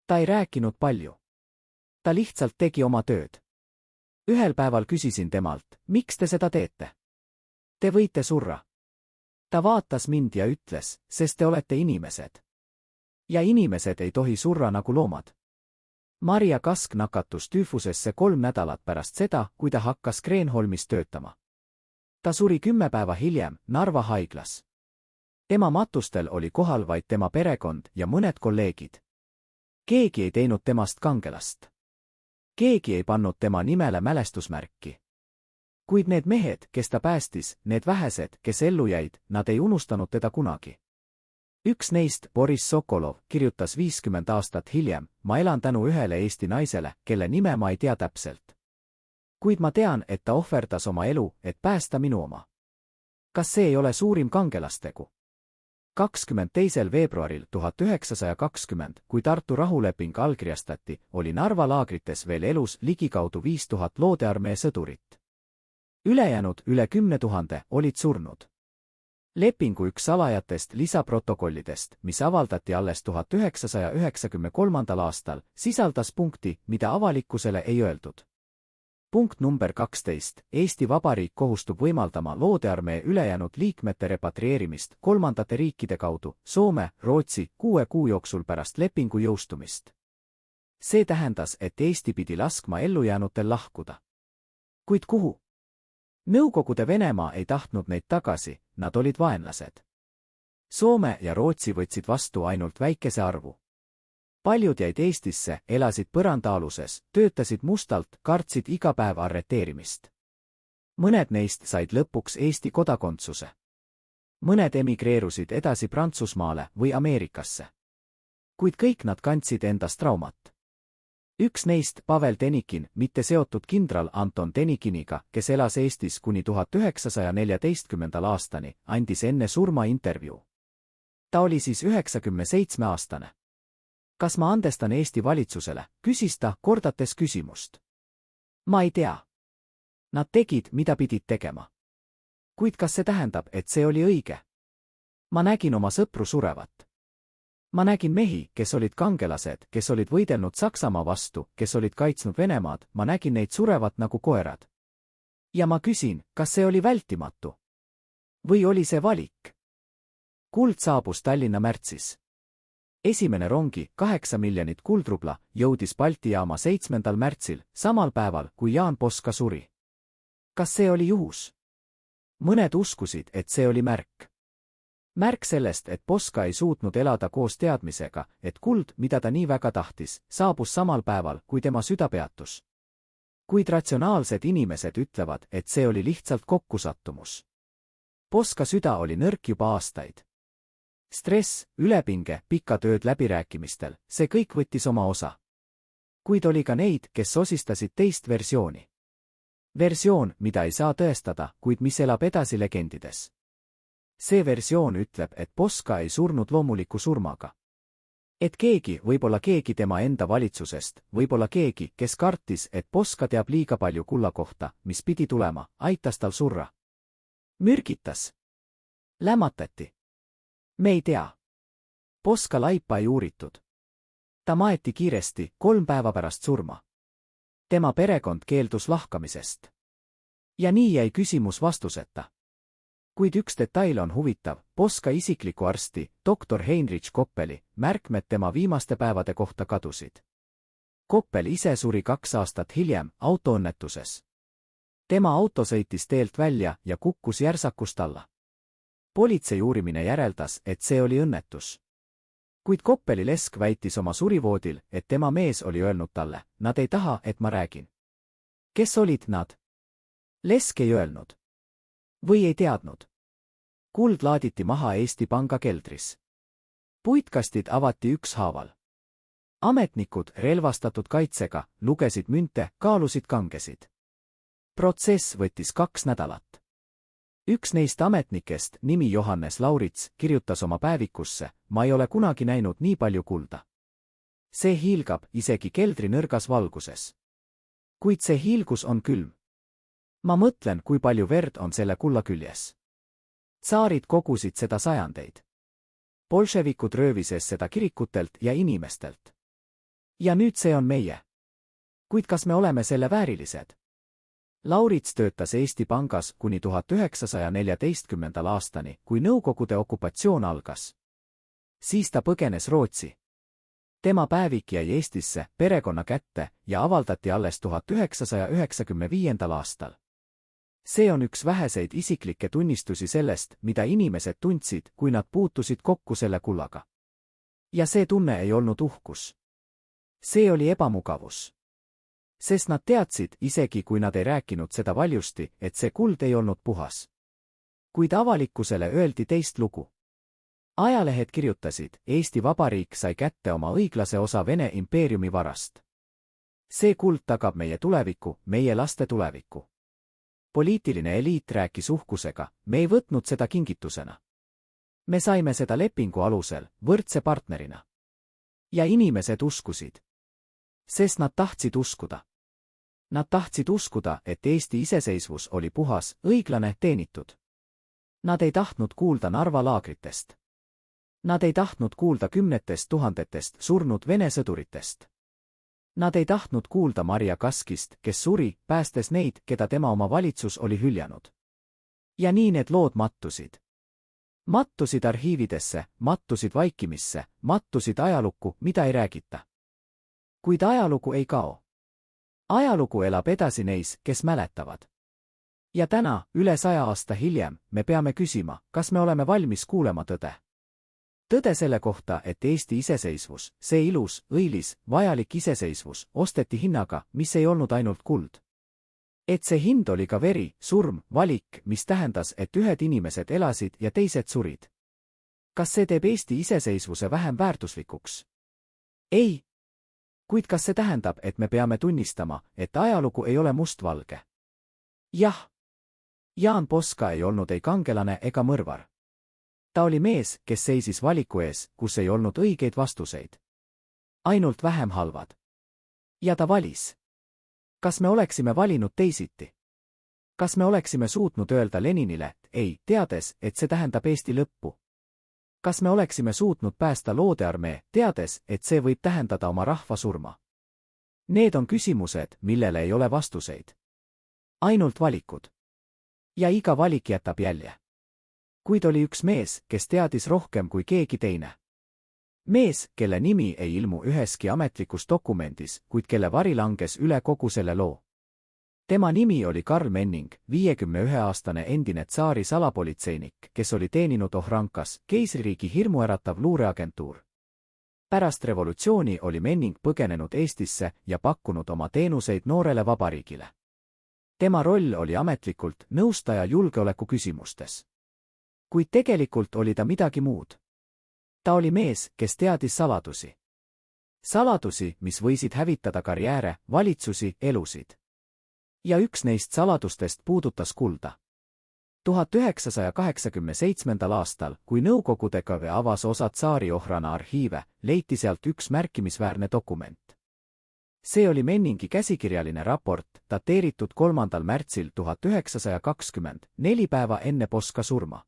Ta ei rääkinud palju. Ta lihtsalt tegi oma tööd. Ühel päeval küsisin temalt, miks te seda teete? Te võite surra. Ta vaatas mind ja ütles, sest te olete inimesed. Ja inimesed ei tohi surra nagu loomad. Maria Kask nakatus tüüfusesse 3 nädalat pärast seda, kui ta hakkas Kreenholmis töötama. Ta suri 10 päeva hiljem Narva haiglas. Tema matustel oli kohal vaid tema perekond ja mõned kolleegid. Keegi ei teinud temast kangelast. Keegi ei pannud tema nimele mälestusmärki. Kuid need mehed, kes ta päästis, need vähesed, kes ellu jäid, nad ei unustanud teda kunagi. Üks neist, Boris Sokolov, kirjutas 50 aastat hiljem, ma elan tänu ühele Eesti naisele, kelle nime ma ei tea täpselt. Kuid ma tean, et ta ohverdas oma elu, et päästa minu oma. Kas see ei ole suurim kangelastegu? 22. veebruaril 1920, kui Tartu rahuleping allkirjastati, oli Narva laagrites veel elus ligikaudu 5000 loodearmee sõdurit. Ülejäänud üle 10 000 olid surnud. Lepingu üks salajatest lisaprotokollidest, mis avaldati alles 1993. aastal, sisaldas punkti, mida avalikkusele ei öeldud. Punkt number 12. Eesti Vabariik kohustub võimaldama loodearmee ülejäänud liikmete repatrieerimist kolmandate riikide kaudu, Soome, Rootsi, 6 kuu jooksul pärast lepingu jõustumist. See tähendas, et Eesti pidi laskma ellujäänutel lahkuda. Kuid kuhu? Nõukogude Venemaa ei tahtnud neid tagasi, nad olid vaenlased. Soome ja Rootsi võtsid vastu ainult väikese arvu. Paljud jäid Eestisse, elasid põrandaaluses, töötasid mustalt, kartsid iga päev arreteerimist. Mõned neist said lõpuks Eesti kodakondsuse. Mõned emigreerusid edasi Prantsusmaale või Ameerikasse. Kuid kõik nad kandsid endas traumat. Üks neist, Pavel Denikin, mitte seotud kindral Anton Denikiniga, kes elas Eestis kuni 1914. aastani, andis enne surma intervjuu. Ta oli siis 97-aastane. Kas ma andestan Eesti valitsusele, küsis ta, kordates küsimust. Ma ei tea. Nad tegid, mida pidid tegema. Kuid kas see tähendab, et see oli õige? Ma nägin oma sõpru surevat. Ma nägin mehi, kes olid kangelased, kes olid võidelnud Saksamaa vastu, kes olid kaitsnud Venemaad, ma nägin neid surevat nagu koerad. Ja ma küsin, kas see oli vältimatu? Või oli see valik? Kuld saabus Tallinna märtsis. Esimene rongi, 8 miljonit kuldrubla, jõudis Balti jaama 7. märtsil, samal päeval, kui Jaan Poska suri. Kas see oli juhus? Mõned uskusid, et see oli märk. Märk sellest, et Poska ei suutnud elada koos teadmisega, et kuld, mida ta nii väga tahtis, saabus samal päeval, kui tema süda peatus. Kuid ratsionaalsed inimesed ütlevad, et see oli lihtsalt kokkusattumus. Poska süda oli nõrk juba aastaid. Stress, ülepinge, pikad ööd läbirääkimistel, see kõik võttis oma osa. Kuid oli ka neid, kes osistasid teist versiooni. Versioon, mida ei saa tõestada, kuid mis elab edasi legendides. See versioon ütleb, et Poska ei surnud loomuliku surmaga. Et keegi, võib-olla keegi tema enda valitsusest, võib-olla keegi, kes kartis, et Poska teab liiga palju kulla kohta, mis pidi tulema, aitas tal surra. Mürgitas. Lämmatati. Me ei tea. Poska laipa ei uuritud. Ta maeti kiiresti, 3 päeva pärast surma. Tema perekond keeldus lahkamisest. Ja nii jäi küsimus vastuseta. Kuid üks detail on huvitav, Poska isikliku arsti, doktor Heinrich Koppeli, märkmed tema viimaste päevade kohta kadusid. Koppel ise suri 2 aastat hiljem autoõnnetuses. Tema auto sõitis teelt välja ja kukkus järsakust alla. Politsei uurimine järeldas, et see oli õnnetus. Kuid Koppeli lesk väitis oma surivoodil, et tema mees oli öelnud talle, nad ei taha, et ma räägin. Kes olid nad? Lesk ei öelnud. Või ei teadnud. Kuld laaditi maha Eesti Panga keldris. Puitkastid avati ükshaaval. Ametnikud, relvastatud kaitsega, lugesid münte, kaalusid kangesid. Protsess võttis 2 nädalat. Üks neist ametnikest, nimi Johannes Laurits, kirjutas oma päevikusse, ma ei ole kunagi näinud nii palju kulda. See hiilgab isegi keldri nõrgas valguses. Kuid see hiilgus on külm. Ma mõtlen, kui palju verd on selle kulla küljes. Tsaarid kogusid seda sajandeid. Bolševikud röövises seda kirikutelt ja inimestelt. Ja nüüd see on meie. Kuid kas me oleme selle väärilised? Laurits töötas Eesti Pangas kuni 1914. aastani, kui Nõukogude okupatsioon algas. Siis ta põgenes Rootsi. Tema päevik jäi Eestisse, perekonna kätte ja avaldati alles 1995. aastal. See on üks väheseid isiklikke tunnistusi sellest, mida inimesed tundsid, kui nad puutusid kokku selle kullaga. Ja see tunne ei olnud uhkus. See oli ebamugavus. Sest nad teadsid, isegi kui nad ei rääkinud seda valjusti, et see kuld ei olnud puhas. Kuid avalikkusele öeldi teist lugu. Ajalehed kirjutasid, Eesti Vabariik sai kätte oma õiglase osa Vene impeeriumi varast. See kuld tagab meie tuleviku, meie laste tuleviku. Poliitiline eliit rääkis uhkusega, me ei võtnud seda kingitusena. Me saime seda lepingu alusel, võrdse partnerina. Ja inimesed uskusid. Sest nad tahtsid uskuda. Nad tahtsid uskuda, et Eesti iseseisvus oli puhas, õiglane, teenitud. Nad ei tahtnud kuulda Narva laagritest. Nad ei tahtnud kuulda kümnetest tuhandetest surnud Vene sõduritest. Nad ei tahtnud kuulda Marja Kaskist, kes suri, päästes neid, keda tema oma valitsus oli hüljanud. Ja nii need lood mattusid. Mattusid arhiividesse, mattusid vaikimisse, mattusid ajalukku, mida ei räägita. Kuid ajalugu ei kao. Ajalugu elab edasi neis, kes mäletavad. Ja täna, üle 100 aasta hiljem, me peame küsima, kas me oleme valmis kuulema tõde. Tõde selle kohta, et Eesti iseseisvus, see ilus, õilis, vajalik iseseisvus, osteti hinnaga, mis ei olnud ainult kuld. Et see hind oli ka veri, surm, valik, mis tähendas, et ühed inimesed elasid ja teised surid. Kas see teeb Eesti iseseisvuse vähem väärtuslikuks? Ei. Kuid kas see tähendab, et me peame tunnistama, et ajalugu ei ole mustvalge? Jah. Jaan Poska ei olnud ei kangelane ega mõrvar. Ta oli mees, kes seisis valiku ees, kus ei olnud õigeid vastuseid. Ainult vähem halvad. Ja ta valis. Kas me oleksime valinud teisiti? Kas me oleksime suutnud öelda Leninile, ei, teades, et see tähendab Eesti lõppu? Kas me oleksime suutnud päästa loodearmee, teades, et see võib tähendada oma rahva surma? Need on küsimused, millele ei ole vastuseid. Ainult valikud. Ja iga valik jätab jälje. Kuid oli üks mees, kes teadis rohkem kui keegi teine. Mees, kelle nimi ei ilmu üheski ametlikus dokumendis, kuid kelle vari langes üle kogu selle loo. Tema nimi oli Karl Menning, 51-aastane endine tsaari salapolitseinik, kes oli teeninud Ohrankas, keisririigi hirmuäratav luureagentuur. Pärast revolutsiooni oli Menning põgenenud Eestisse ja pakkunud oma teenuseid noorele vabariigile. Tema roll oli ametlikult nõustaja julgeoleku küsimustes. Kuid tegelikult oli ta midagi muud. Ta oli mees, kes teadis saladusi. Saladusi, mis võisid hävitada karjääre, valitsusi, elusid. Ja üks neist saladustest puudutas kulda. 1987. aastal, kui Nõukogude KV avas osa tsaari Ohrana arhiive, leiti sealt üks märkimisväärne dokument. See oli Menningi käsikirjaline raport, dateeritud 3. märtsil 1920, 4 päeva enne Poska surma.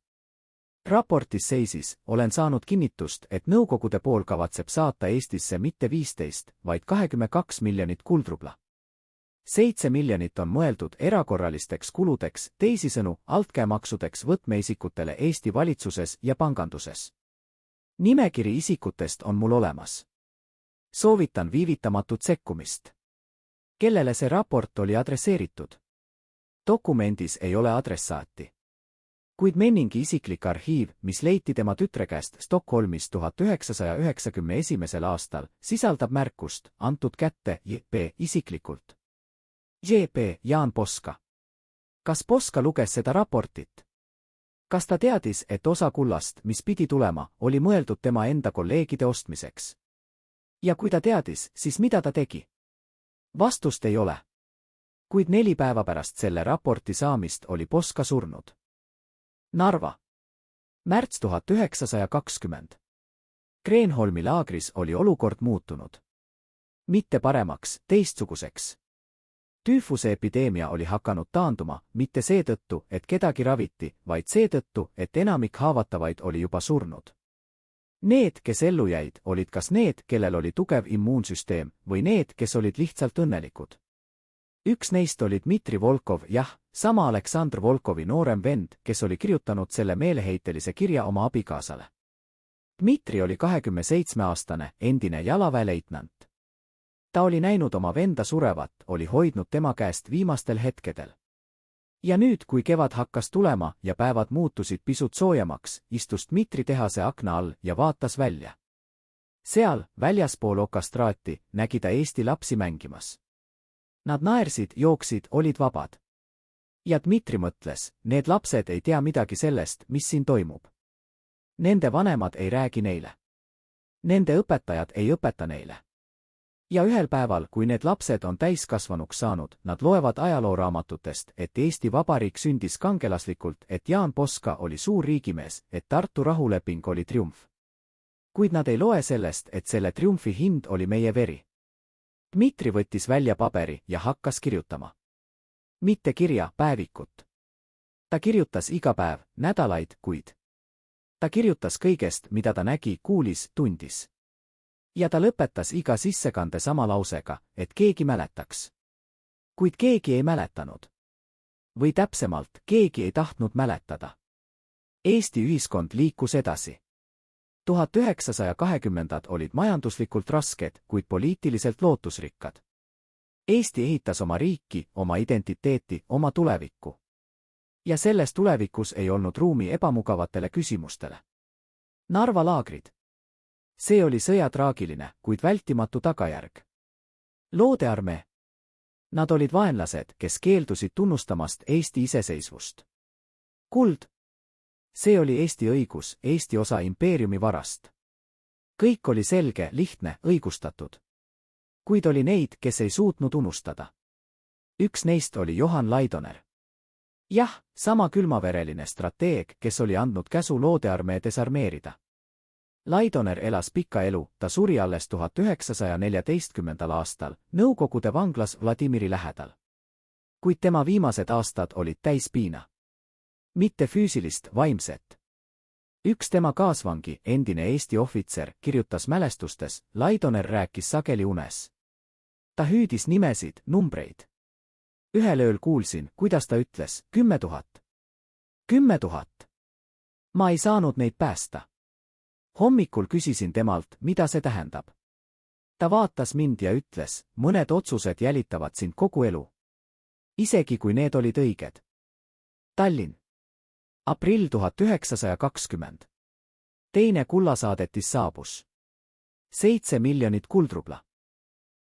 Raportis seisis, olen saanud kinnitust, et Nõukogude pool kavatseb saata Eestisse mitte 15, vaid 22 miljonit kuldrubla. 7 miljonit on mõeldud erakorralisteks kuludeks, teisisõnu altkäemaksudeks võtmeisikutele Eesti valitsuses ja panganduses. Nimekiri isikutest on mul olemas. Soovitan viivitamatut sekkumist. Kellele see raport oli adresseeritud? Dokumendis ei ole adressaati. Kuid Menningi isiklik arhiiv, mis leiti tema tütre käest Stockholmis 1991. aastal, sisaldab märkust, antud kätte J.P. isiklikult. J.P. Jaan Poska. Kas Poska luges seda raportit? Kas ta teadis, et osa kullast, mis pidi tulema, oli mõeldud tema enda kolleegide ostmiseks? Ja kui ta teadis, siis mida ta tegi? Vastust ei ole. Kuid 4 päeva pärast selle raporti saamist oli Poska surnud. Narva. Märts 1920. Kreenholmi laagris oli olukord muutunud. Mitte paremaks, teistsuguseks. Tüüfuse epideemia oli hakanud taanduma, mitte seetõttu, et kedagi raviti, vaid seetõttu, et enamik haavatavaid oli juba surnud. Need, kes ellu jäid, olid kas need, kellel oli tugev immuunsüsteem, või need, kes olid lihtsalt õnnelikud. Üks neist oli Dmitri Volkov, jah, sama Aleksandr Volkovi noorem vend, kes oli kirjutanud selle meeleheitelise kirja oma abikaasale. Dmitri oli 27-aastane, endine jalaväeleitnant. Ta oli näinud oma venda surevat, oli hoidnud tema käest viimastel hetkedel. Ja nüüd, kui kevad hakkas tulema ja päevad muutusid pisut soojemaks, istus Dmitri tehase akna all ja vaatas välja. Seal, väljaspool okastraati, nägi ta Eesti lapsi mängimas. Nad naersid, jooksid, olid vabad. Ja Dmitri mõtles, need lapsed ei tea midagi sellest, mis siin toimub. Nende vanemad ei räägi neile. Nende õpetajad ei õpeta neile. Ja ühel päeval, kui need lapsed on täiskasvanuks saanud, nad loevad ajalooraamatutest, et Eesti Vabariik sündis kangelaslikult, et Jaan Poska oli suur riigimees, et Tartu rahuleping oli triumf. Kuid nad ei loe sellest, et selle triumfi hind oli meie veri. Dmitri võttis välja paberi ja hakkas kirjutama. Mitte kirja, päevikut. Ta kirjutas iga päev, nädalaid, kuid. Ta kirjutas kõigest, mida ta nägi, kuulis, tundis. Ja ta lõpetas iga sissekande sama lausega, et keegi mäletaks. Kuid keegi ei mäletanud. Või täpsemalt, keegi ei tahtnud mäletada. Eesti ühiskond liikus edasi. 1920-ndad olid majanduslikult rasked, kuid poliitiliselt lootusrikkad. Eesti ehitas oma riiki, oma identiteeti, oma tulevikku. Ja selles tulevikus ei olnud ruumi ebamugavatele küsimustele. Narva laagrid. See oli sõja traagiline, kuid vältimatu tagajärg. Loodearmee. Nad olid vaenlased, kes keeldusid tunnustamast Eesti iseseisvust. Kuld. See oli Eesti õigus, Eesti osa impeeriumi varast. Kõik oli selge, lihtne, õigustatud. Kuid oli neid, kes ei suutnud unustada. Üks neist oli Johan Laidoner. Jah, sama külmavereline strateeg, kes oli andnud käsu Loodearmee desarmeerida. Laidoner elas pika elu, ta suri alles 1914. aastal, Nõukogude vanglas Vladimiri lähedal. Kuid tema viimased aastad olid täis piina. Mitte füüsilist, vaimset. Üks tema kaasvangi, endine Eesti ohvitser, kirjutas mälestustes, Laidoner rääkis sageli unes. Ta hüüdis nimesid, numbreid. Ühel ööl kuulsin, kuidas ta ütles, 10 000. 10 000. Ma ei saanud neid päästa. Hommikul küsisin temalt, mida see tähendab. Ta vaatas mind ja ütles, mõned otsused jälitavad sind kogu elu. Isegi kui need olid õiged. Tallinn. Aprill 1920. Teine kullasaadetis saabus. 7 miljonit kuldrubla.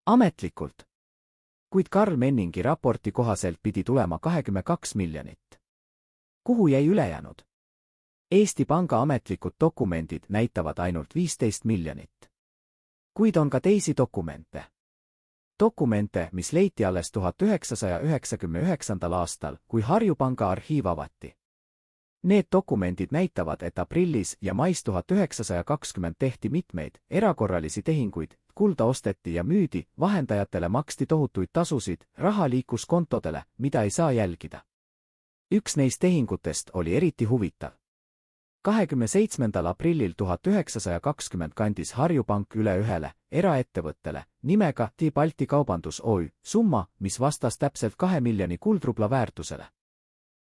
Ametlikult. Kuid Karl Menningi raporti kohaselt pidi tulema 22 miljonit. Kuhu jäi ülejäänud? Eesti Panga ametlikud dokumendid näitavad ainult 15 miljonit. Kuid on ka teisi dokumente. Dokumente, mis leiti alles 1999. aastal, kui Harju Panga arhiiv avati. Need dokumendid näitavad, et aprillis ja mais 1920 tehti mitmeid erakorralisi tehinguid, kulda osteti ja müüdi, vahendajatele maksti tohutuid tasusid, raha liikus kontodele, mida ei saa jälgida. Üks neist tehingutest oli eriti huvitav. 27. aprillil 1920 kandis Harju Pank üle ühele eraettevõttele nimega TI Balti Kaubandus OÜ summa, mis vastas täpselt 2 miljoni kuldrubla väärtusele.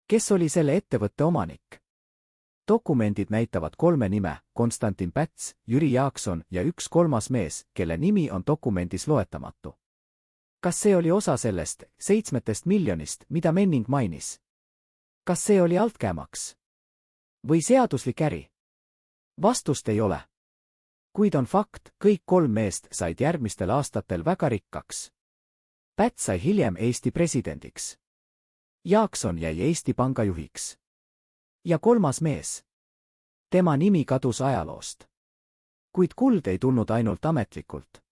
Kes oli selle ettevõtte omanik? Dokumendid näitavad 3 nime, Konstantin Päts, Jüri Jaakson ja üks kolmas mees, kelle nimi on dokumendis loetamatu. Kas see oli osa sellest 7 miljonist, mida Menning mainis? Kas see oli altkäemaks? Või seaduslik äri? Vastust ei ole. Kuid on fakt, kõik 3 meest said järgmistel aastatel väga rikkaks. Päts sai hiljem Eesti presidendiks. Jaakson jäi Eesti Panga juhiks. Ja kolmas mees. Tema nimi kadus ajaloost. Kuid kuld ei tulnud ainult ametlikult.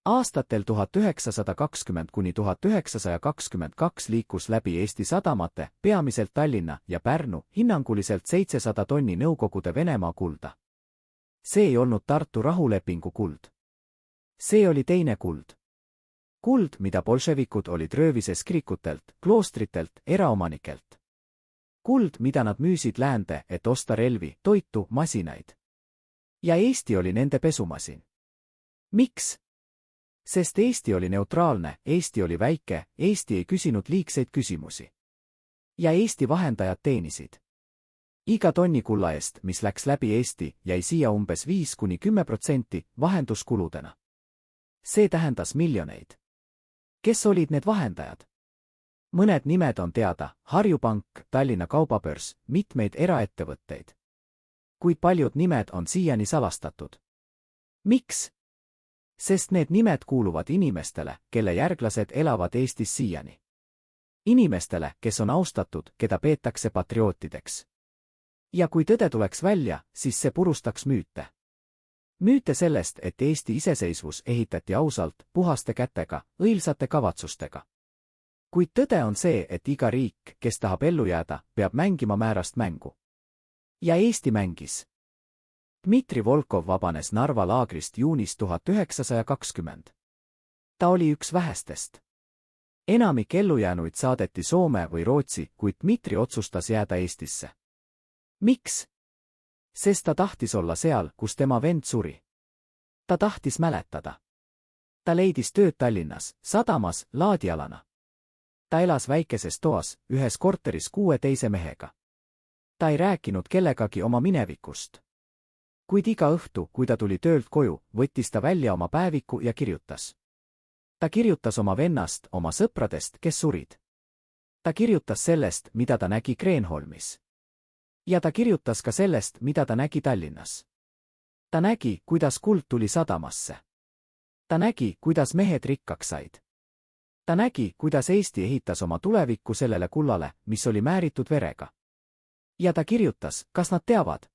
Aastatel 1920 kuni 1922 liikus läbi Eesti sadamate, peamiselt Tallinna ja Pärnu, hinnanguliselt 700 tonni Nõukogude Venemaa kulda. See ei olnud Tartu rahulepingu kuld. See oli teine kuld. Kuld, mida bolševikud olid röövises kirikutelt, kloostritelt, eraomanikelt. Kuld, mida nad müüsid läände, et osta relvi, toitu, masinaid. Ja Eesti oli nende pesumasin. Miks? Sest Eesti oli neutraalne, Eesti oli väike, Eesti ei küsinud liigseid küsimusi. Ja Eesti vahendajad teenisid. Iga tonni kulla eest, mis läks läbi Eesti, jäi siia umbes 5–10% vahenduskuludena. See tähendas miljoneid. Kes olid need vahendajad? Mõned nimed on teada, Harju Pank, Tallinna Kaubabörs, mitmeid eraettevõtteid. Kuid paljud nimed on siiani salastatud. Miks? Sest need nimed kuuluvad inimestele, kelle järglased elavad Eestis siiani. Inimestele, kes on austatud, keda peetakse patriootideks. Ja kui tõde tuleks välja, siis see purustaks müüte. Müüte sellest, et Eesti iseseisvus ehitati ausalt, puhaste kätega, õilsate kavatsustega. Kuid tõde on see, et iga riik, kes tahab ellu jääda, peab mängima määrast mängu. Ja Eesti mängis. Dmitri Volkov vabanes Narva laagrist juunis 1920. Ta oli üks vähestest. Enamik ellujäänuid saadeti Soome või Rootsi, kuid Dmitri otsustas jääda Eestisse. Miks? Sest ta tahtis olla seal, kus tema vend suri. Ta tahtis mäletada. Ta leidis tööd Tallinnas, sadamas, laadialana. Ta elas väikeses toas, ühes korteris 6 teise mehega. Ta ei rääkinud kellegagi oma minevikust. Kuid iga õhtu, kui ta tuli töölt koju, võttis ta välja oma päeviku ja kirjutas. Ta kirjutas oma vennast, oma sõpradest, kes surid. Ta kirjutas sellest, mida ta nägi Kreenholmis. Ja ta kirjutas ka sellest, mida ta nägi Tallinnas. Ta nägi, kuidas kuld tuli sadamasse. Ta nägi, kuidas mehed rikkaks said. Ta nägi, kuidas Eesti ehitas oma tulevikku sellele kullale, mis oli määritud verega. Ja ta kirjutas, kas nad teavad?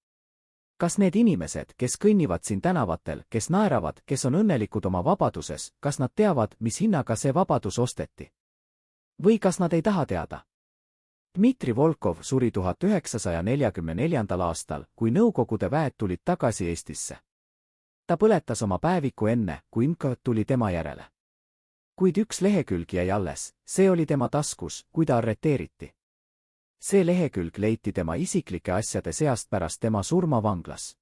Kas need inimesed, kes kõnnivad siin tänavatel, kes naeravad, kes on õnnelikud oma vabaduses, kas nad teavad, mis hinnaga see vabadus osteti? Või kas nad ei taha teada? Dmitri Volkov suri 1944. aastal, kui Nõukogude väed tulid tagasi Eestisse. Ta põletas oma päeviku enne, kui NKVD tuli tema järele. Kuid üks lehekülg jäi alles, see oli tema taskus, kui ta arreteeriti. See lehekülg leiti tema isiklike asjade seast pärast tema surma vanglas.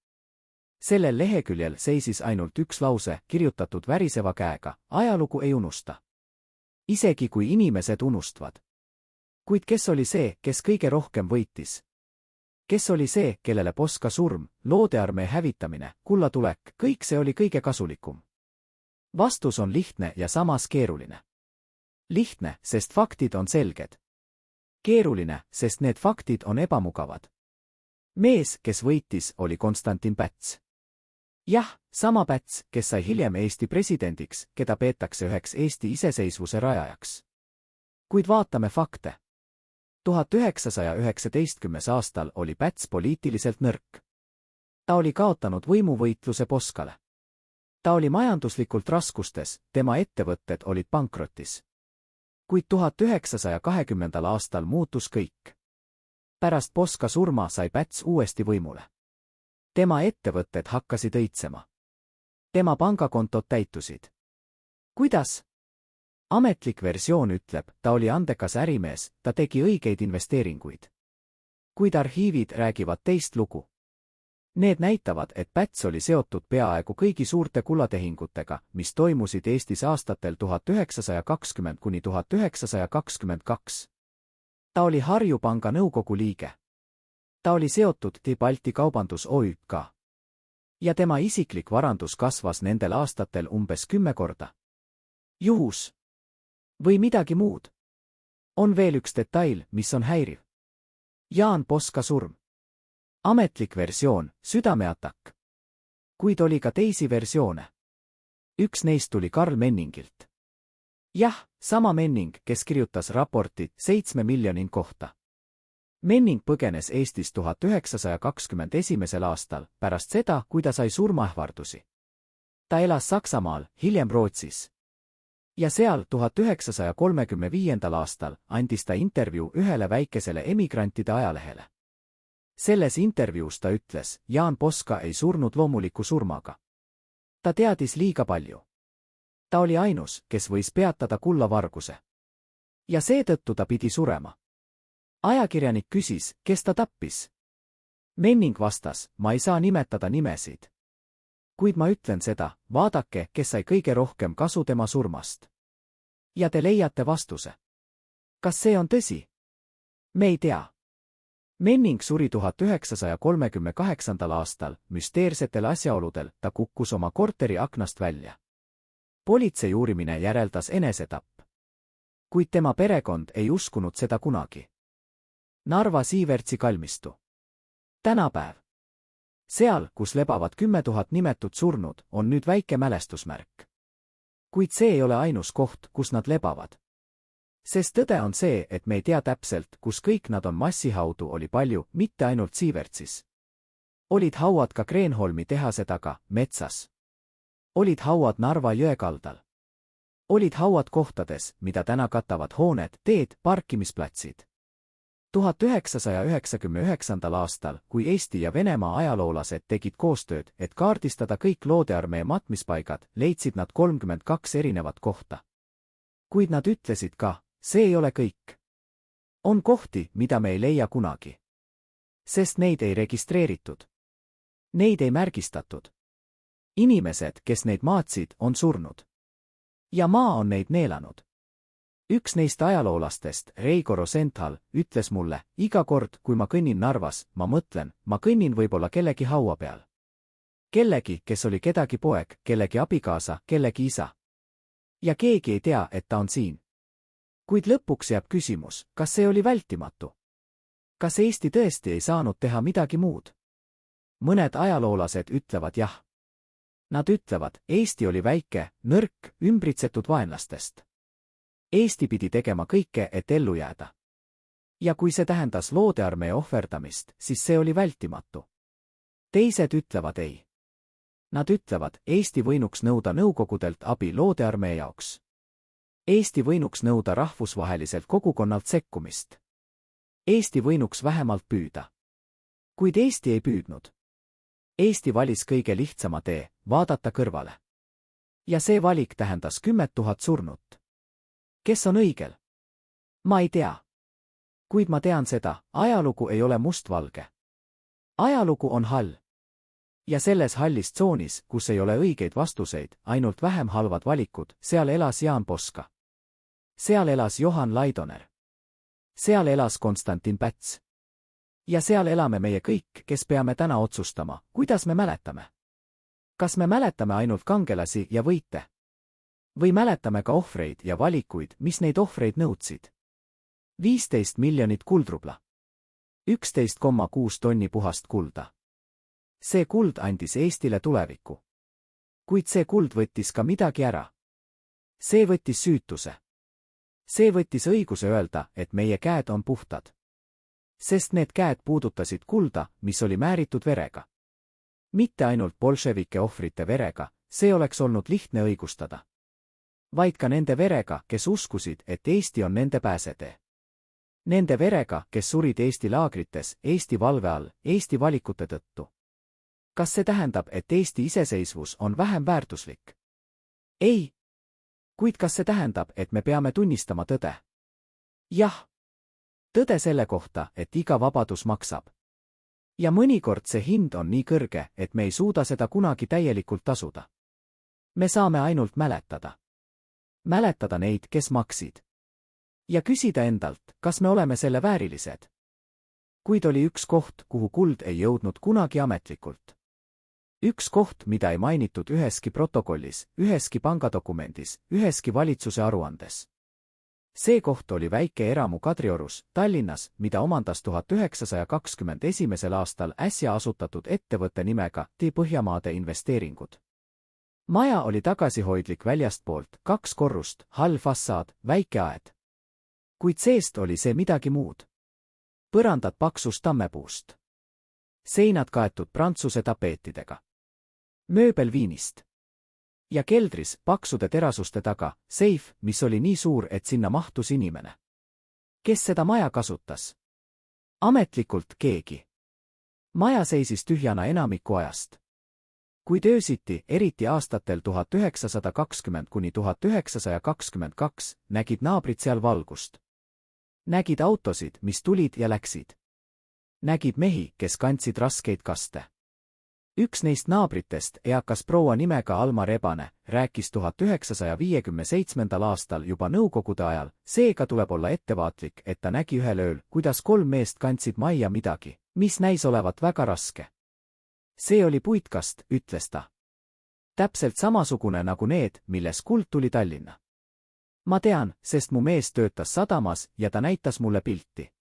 Sellel leheküljel seisis ainult üks lause, kirjutatud väriseva käega, ajalugu ei unusta. Isegi kui inimesed unustavad. Kuid kes oli see, kes kõige rohkem võitis? Kes oli see, kellele Poska surm, loodearmee hävitamine, kullatulek, kõik see oli kõige kasulikum? Vastus on lihtne ja samas keeruline. Lihtne, sest faktid on selged. Keeruline, sest need faktid on ebamugavad. Mees, kes võitis, oli Konstantin Päts. Jah, sama Päts, kes sai hiljem Eesti presidendiks, keda peetakse üheks Eesti iseseisvuse rajajaks. Kuid vaatame fakte. 1919. aastal oli Päts poliitiliselt nõrk. Ta oli kaotanud võimuvõitluse Poskale. Ta oli majanduslikult raskustes, tema ettevõtted olid pankrotis. Kuid 1920. aastal muutus kõik. Pärast Poska surma sai Päts uuesti võimule. Tema ettevõtted hakkasid õitsema. Tema pangakontod täitusid. Kuidas? Ametlik versioon ütleb, ta oli andekas ärimees, ta tegi õigeid investeeringuid. Kuid arhiivid räägivad teist lugu. Need näitavad, et Päts oli seotud peaaegu kõigi suurte kullatehingutega, mis toimusid Eestis aastatel 1920 kuni 1922. Ta oli Harju Panga nõukogu liige. Ta oli seotud Balti Kaubandus OÜ-ga. Ja tema isiklik varandus kasvas nendel aastatel umbes 10 korda. Juhus? Või midagi muud? On veel üks detail, mis on häiriv. Jaan Poska surm. Ametlik versioon, südameatakk. Kuid oli ka teisi versioone. Üks neist tuli Karl Menningilt. Jah, sama Menning, kes kirjutas raporti 7 miljoni kohta. Menning põgenes Eestis 1921. aastal, pärast seda, kui ta sai surmaähvardusi. Ta elas Saksamaal, hiljem Rootsis. Ja seal 1935. aastal andis ta intervjuu ühele väikesele emigrantide ajalehele. Selles intervjuus ta ütles, Jaan Poska ei surnud loomuliku surmaga. Ta teadis liiga palju. Ta oli ainus, kes võis peatada kullavarguse. Ja seetõttu ta pidi surema. Ajakirjanik küsis, kes ta tappis. Menning vastas, ma ei saa nimetada nimesid. Kuid ma ütlen seda, vaadake, kes sai kõige rohkem kasu tema surmast. Ja te leiate vastuse. Kas see on tõsi? Me ei tea. Menning suri 1938. aastal, müsteersetel asjaoludel, ta kukkus oma korteri aknast välja. Politsei uurimine järeldas enesetapp. Kuid tema perekond ei uskunud seda kunagi. Narva Siivertsi kalmistu. Tänapäev. Seal, kus lebavad 10 000 nimetut surnud, on nüüd väike mälestusmärk. Kuid see ei ole ainus koht, kus nad lebavad. Sest tõde on see, et me ei tea täpselt, kus kõik nad on, massihaudu oli palju, mitte ainult Siivertsis. olid hauad ka Kreenholmi tehase taga, metsas. Olid hauad Narva jõe kaldal. Olid hauad kohtades, mida täna katavad hooned, teed, parkimisplatsid. 1999. aastal, kui Eesti ja Venemaa ajaloolased tegid koostööd, et kaardistada kõik loodearmee matmispaigad, leidsid nad 32 erinevat kohta. Kuid nad ütlesid ka, see ei ole kõik. On kohti, mida me ei leia kunagi. Sest neid ei registreeritud. Neid ei märgistatud. Inimesed, kes neid maatsid, on surnud. Ja maa on neid neelanud. Üks neist ajaloolastest, Reigo Rosenthal, ütles mulle, iga kord, kui ma kõnnin Narvas, ma mõtlen, ma kõnnin võib-olla kellegi haua peal. Kellegi, kes oli kedagi poeg, kellegi abikaasa, kellegi isa. Ja keegi ei tea, et ta on siin. Kuid lõpuks jääb küsimus, kas see oli vältimatu? Kas Eesti tõesti ei saanud teha midagi muud? Mõned ajaloolased ütlevad jah. Nad ütlevad, Eesti oli väike, nõrk, ümbritsetud vaenlastest. Eesti pidi tegema kõike, et ellu jääda. Ja kui see tähendas loodearmee ohverdamist, siis see oli vältimatu. Teised ütlevad ei. Nad ütlevad, Eesti võinuks nõuda nõukogudelt abi loodearmee jaoks. Eesti võinuks nõuda rahvusvaheliselt kogukonnalt sekkumist. Eesti võinuks vähemalt püüda. Kuid Eesti ei püüdnud. Eesti valis kõige lihtsama tee, vaadata kõrvale. Ja see valik tähendas 10 000 surnut. Kes on õigel? Ma ei tea. Kuid ma tean seda, ajalugu ei ole mustvalge. Ajalugu on hall. Ja selles hallis tsoonis, kus ei ole õigeid vastuseid, ainult vähem halvad valikud, seal elas Jaan Poska. Seal elas Johan Laidoner. Seal elas Konstantin Päts. Ja seal elame meie kõik, kes peame täna otsustama, kuidas me mäletame. Kas me mäletame ainult kangelasi ja võite? Või mäletame ka ohvreid ja valikuid, mis neid ohvreid nõudsid? 15 miljonit kuldrubla. 11,6 tonni puhast kulda. See kuld andis Eestile tuleviku. Kuid see kuld võttis ka midagi ära. See võttis süütuse. See võttis õiguse öelda, et meie käed on puhtad. Sest need käed puudutasid kulda, mis oli määritud verega. Mitte ainult bolševike ohvrite verega, see oleks olnud lihtne õigustada. Vaid ka nende verega, kes uskusid, et Eesti on nende pääsetee. Nende verega, kes surid Eesti laagrites, Eesti valve all, Eesti valikute tõttu. Kas see tähendab, et Eesti iseseisvus on vähem väärtuslik? Ei. Kuid kas see tähendab, et me peame tunnistama tõde? Jah. Tõde selle kohta, et iga vabadus maksab. Ja mõnikord see hind on nii kõrge, et me ei suuda seda kunagi täielikult tasuda. Me saame ainult mäletada. Mäletada neid, kes maksid. Ja küsida endalt, kas me oleme selle väärilised. Kuid oli üks koht, kuhu kuld ei jõudnud kunagi ametlikult. Üks koht, mida ei mainitud üheski protokollis, üheski pangadokumendis, üheski valitsuse aruandes. See koht oli väike eramu Kadriorus, Tallinnas, mida omandas 1921. aastal äsja asutatud ettevõtte nimega TI Põhjamaade Investeeringud. Maja oli tagasihoidlik väljastpoolt, 2 korrust, hall fassaad, väike aed. Kuid seest oli see midagi muud. Põrandad paksust tammepuust. Seinad kaetud prantsuse tapeetidega. Mööbel Viinist. Ja keldris, paksude terasuste taga, seif, mis oli nii suur, et sinna mahtus inimene. Kes seda maja kasutas? Ametlikult keegi. Maja seisis tühjana enamiku ajast. Kuid öösiti, eriti aastatel 1920 kuni 1922, nägid naabrid seal valgust. Nägid autosid, mis tulid ja läksid. Nägid mehi, kes kandsid raskeid kaste. Üks neist naabritest, eakas proua nimega Alma Rebane, rääkis 1957. aastal juba nõukogude ajal, seega tuleb olla ettevaatlik, et ta nägi ühel ööl, kuidas 3 meest kandsid majja midagi, mis näis olevat väga raske. See oli puitkast, ütles ta. Täpselt samasugune nagu need, milles kuld tuli Tallinna. Ma tean, sest mu mees töötas sadamas ja ta näitas mulle pilti.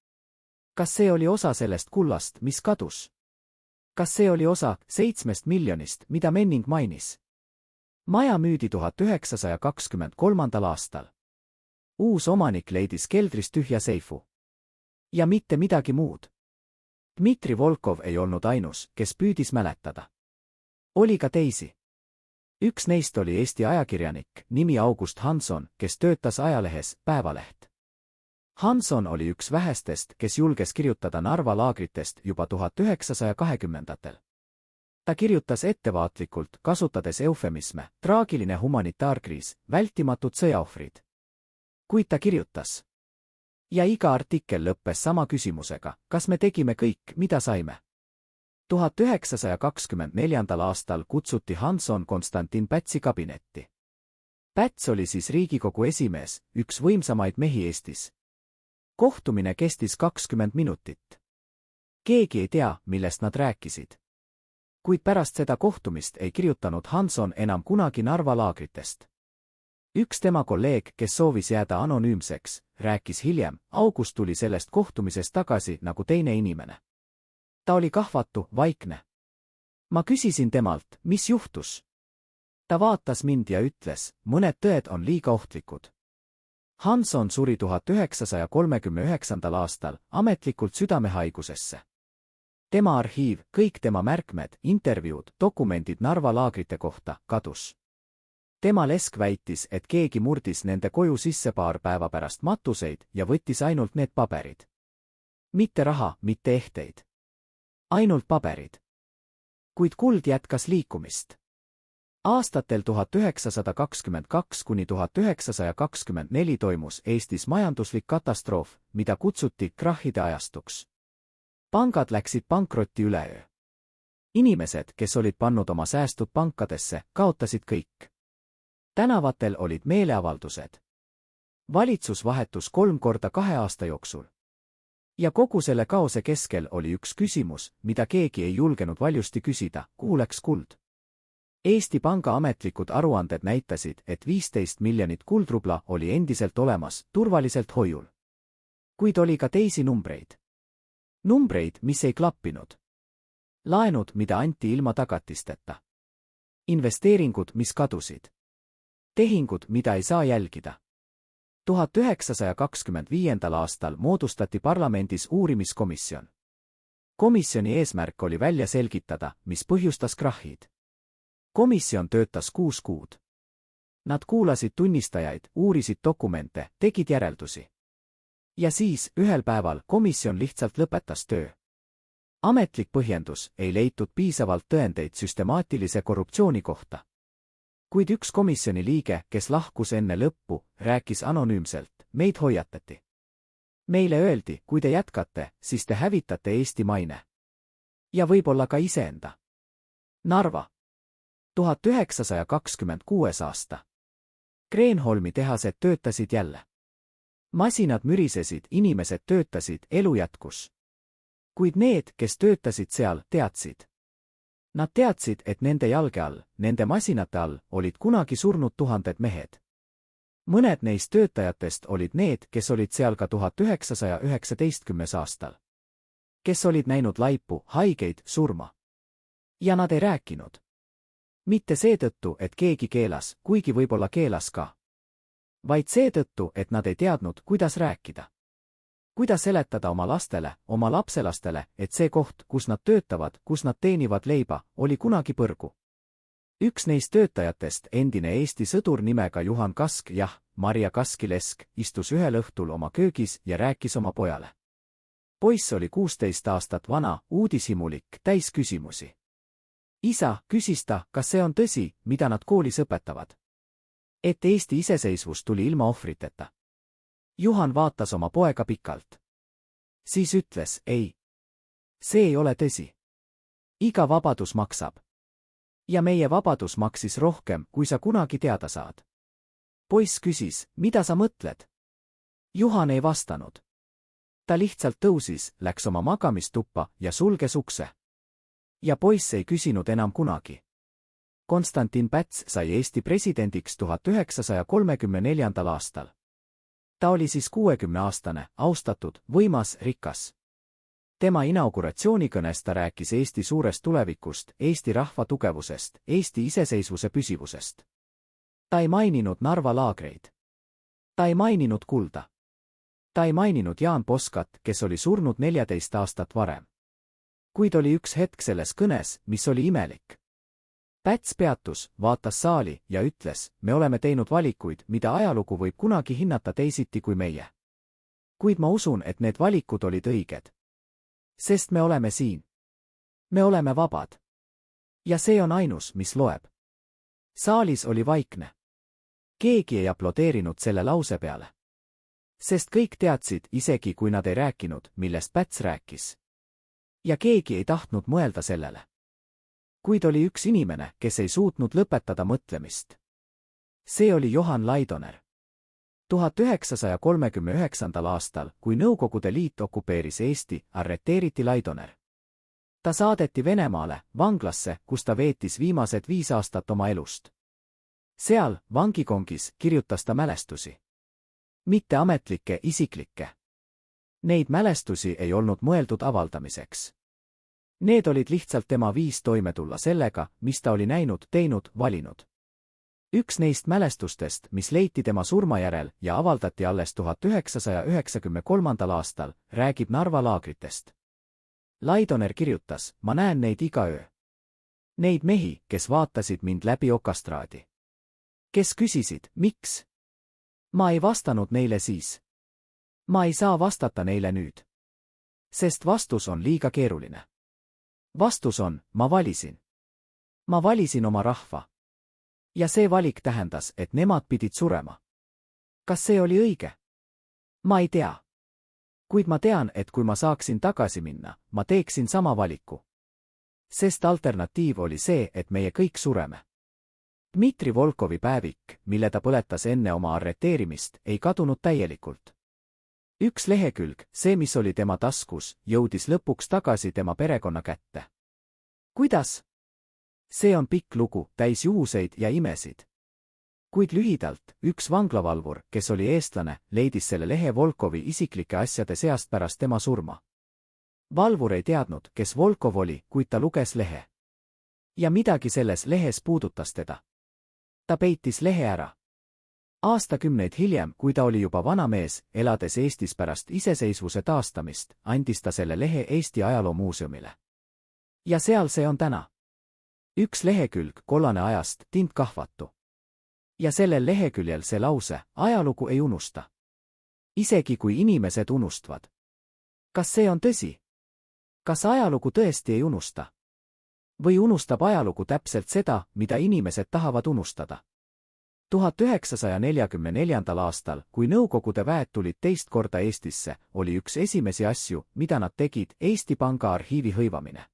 Kas see oli osa sellest kullast, mis kadus? Kas see oli osa 7 miljonist, mida Menning mainis? Maja müüdi 1923. aastal. Uus omanik leidis keldris tühja seifu. Ja mitte midagi muud. Dmitri Volkov ei olnud ainus, kes püüdis mäletada. Oli ka teisi. Üks neist oli Eesti ajakirjanik, nimi August Hanson, kes töötas ajalehes Päevaleht. Hanson oli üks vähestest, kes julges kirjutada Narva laagritest juba 1920-ndatel. Ta kirjutas ettevaatlikult, kasutades eufemisme, traagiline humanitaarkriis, vältimatud sõjaohvrid. Kuid ta kirjutas. Ja iga artikkel lõppes sama küsimusega, kas me tegime kõik, mida saime. 1924. aastal kutsuti Hanson Konstantin Pätsi kabinetti. Päts oli siis Riigikogu esimees, üks võimsamaid mehi Eestis. Kohtumine kestis 20 minutit. Keegi ei tea, millest nad rääkisid. Kuid pärast seda kohtumist ei kirjutanud Hanson enam kunagi Narva laagritest. Üks tema kolleeg, kes soovis jääda anonüümseks, rääkis hiljem, August tuli sellest kohtumisest tagasi nagu teine inimene. Ta oli kahvatu, vaikne. Ma küsisin temalt, mis juhtus. Ta vaatas mind ja ütles, mõned tõed on liiga ohtlikud. Hanson suri 1939. aastal ametlikult südamehaigusesse. Tema arhiiv, kõik tema märkmed, intervjuud, dokumendid Narva laagrite kohta kadus. Tema lesk väitis, et keegi murdis nende koju sisse paar päeva pärast matuseid ja võttis ainult need paberid. Mitte raha, mitte ehteid. Ainult paberid. Kuid kuld jätkas liikumist. Aastatel 1922 kuni 1924 toimus Eestis majanduslik katastroof, mida kutsuti krahhide ajastuks. Pangad läksid pankrotti üleöö. Inimesed, kes olid pannud oma säästud pankadesse, kaotasid kõik. Tänavatel olid meeleavaldused. Valitsus vahetus 3 korda 2 aasta jooksul. Ja kogu selle kaose keskel oli üks küsimus, mida keegi ei julgenud valjusti küsida, kuhu läks kuld. Eesti Panga ametlikud aruanded näitasid, et 15 miljonit kuldrubla oli endiselt olemas, turvaliselt hoiul. Kuid oli ka teisi numbreid. Numbreid, mis ei klappinud. Laenud, mida anti ilma tagatisteta. Investeeringud, mis kadusid. Tehingud, mida ei saa jälgida. 1925. aastal moodustati parlamendis uurimiskomisjon. Komisjoni eesmärk oli välja selgitada, mis põhjustas krahhid. Komisjon töötas 6 kuud. Nad kuulasid tunnistajaid, uurisid dokumente, tegid järeldusi. Ja siis, ühel päeval, komisjon lihtsalt lõpetas töö. Ametlik põhjendus, ei leitud piisavalt tõendeid süstemaatilise korruptsiooni kohta. Kuid üks komisjoni liige, kes lahkus enne lõppu, rääkis anonüümselt, meid hoiatati. Meile öeldi, kui te jätkate, siis te hävitate Eesti maine. Ja võib-olla ka iseenda. Narva. 1926. aasta. Kreenholmi tehased töötasid jälle. Masinad mürisesid, inimesed töötasid, elu jätkus. Kuid need, kes töötasid seal, teadsid. Nad teadsid, et nende jalge all, nende masinate all, olid kunagi surnud tuhanded mehed. Mõned neist töötajatest olid need, kes olid seal ka 1919. aastal. Kes olid näinud laipu, haigeid, surma. Ja nad ei rääkinud. Mitte seetõttu, et keegi keelas, kuigi võib-olla keelas ka. Vaid seetõttu, et nad ei teadnud, kuidas rääkida. Kuidas seletada oma lastele, oma lapselastele, et see koht, kus nad töötavad, kus nad teenivad leiba, oli kunagi põrgu. Üks neist töötajatest, endine Eesti sõdur nimega Juhan Kask, Marja Kaski-Lesk, istus ühel õhtul oma köögis ja rääkis oma pojale. Poiss oli 16 aastat vana, uudishimulik, täis küsimusi. Isa, küsis ta, kas see on tõsi, mida nad koolis õpetavad. Et Eesti iseseisvus tuli ilma ohvriteta. Juhan vaatas oma poega pikalt. Siis ütles, ei. See ei ole tõsi. Iga vabadus maksab. Ja meie vabadus maksis rohkem, kui sa kunagi teada saad. Poiss küsis, mida sa mõtled? Juhan ei vastanud. Ta lihtsalt tõusis, läks oma magamistuppa ja sulges ukse. Ja poiss ei küsinud enam kunagi. Konstantin Päts sai Eesti presidendiks 1934. aastal. Ta oli siis 60-aastane, austatud, võimas, rikas. Tema inauguratsioonikõnes ta rääkis Eesti suurest tulevikust, Eesti rahva tugevusest, Eesti iseseisvuse püsivusest. Ta ei maininud Narva laagreid. Ta ei maininud kulda. Ta ei maininud Jaan Poskat, kes oli surnud 14 aastat varem. Kuid oli üks hetk selles kõnes, mis oli imelik. Päts peatus, vaatas saali ja ütles, me oleme teinud valikuid, mida ajalugu võib kunagi hinnata teisiti kui meie. Kuid ma usun, et need valikud olid õiged. Sest me oleme siin. Me oleme vabad. Ja see on ainus, mis loeb. Saalis oli vaikne. Keegi ei aplodeerinud selle lause peale. Sest kõik teadsid, isegi kui nad ei rääkinud, millest Päts rääkis. Ja keegi ei tahtnud mõelda sellele. Kuid oli üks inimene, kes ei suutnud lõpetada mõtlemist. See oli Johan Laidoner. 1939. aastal, kui Nõukogude Liit okupeeris Eesti, arreteeriti Laidoner. Ta saadeti Venemaale, vanglasse, kus ta veetis viimased 5 aastat oma elust. Seal, vangikongis, kirjutas ta mälestusi. Mitte ametlikke, isiklikke. Neid mälestusi ei olnud mõeldud avaldamiseks. Need olid lihtsalt tema viis toime tulla sellega, mis ta oli näinud, teinud, valinud. Üks neist mälestustest, mis leiti tema surma järel ja avaldati alles 1993. aastal, räägib Narva laagritest. Laidoner kirjutas, ma näen neid iga öö. Neid mehi, kes vaatasid mind läbi okastraadi. Kes küsisid, miks? Ma ei vastanud neile siis. Ma ei saa vastata neile nüüd. Sest vastus on liiga keeruline. Vastus on, ma valisin. Ma valisin oma rahva. Ja see valik tähendas, et nemad pidid surema. Kas see oli õige? Ma ei tea. Kuid ma tean, et kui ma saaksin tagasi minna, ma teeksin sama valiku. Sest alternatiiv oli see, et meie kõik sureme. Dmitri Volkovi päevik, mille ta põletas enne oma arreteerimist, ei kadunud täielikult. Üks lehekülg, see mis oli tema taskus, jõudis lõpuks tagasi tema perekonna kätte. Kuidas? See on pikk lugu, täis juhuseid ja imesid. Kuid lühidalt, üks vanglavalvur, kes oli eestlane, leidis selle lehe Volkovi isiklike asjade seast pärast tema surma. Valvur ei teadnud, kes Volkov oli, kuid ta luges lehe. Ja midagi selles lehes puudutas teda. Ta peitis lehe ära. Aastakümneid hiljem, kui ta oli juba vana mees, elades Eestis pärast iseseisvuse taastamist, andis ta selle lehe Eesti Ajaloomuuseumile. Ja seal see on täna. Üks lehekülg, kollane ajast, tintkahvatu. Ja sellel leheküljel see lause, ajalugu ei unusta. Isegi kui inimesed unustavad. Kas see on tõsi? Kas ajalugu tõesti ei unusta? Või unustab ajalugu täpselt seda, mida inimesed tahavad unustada? 1944. aastal, kui Nõukogude väed tulid teist korda Eestisse, oli üks esimesi asju, mida nad tegid, Eesti Panga arhiivi hõivamine.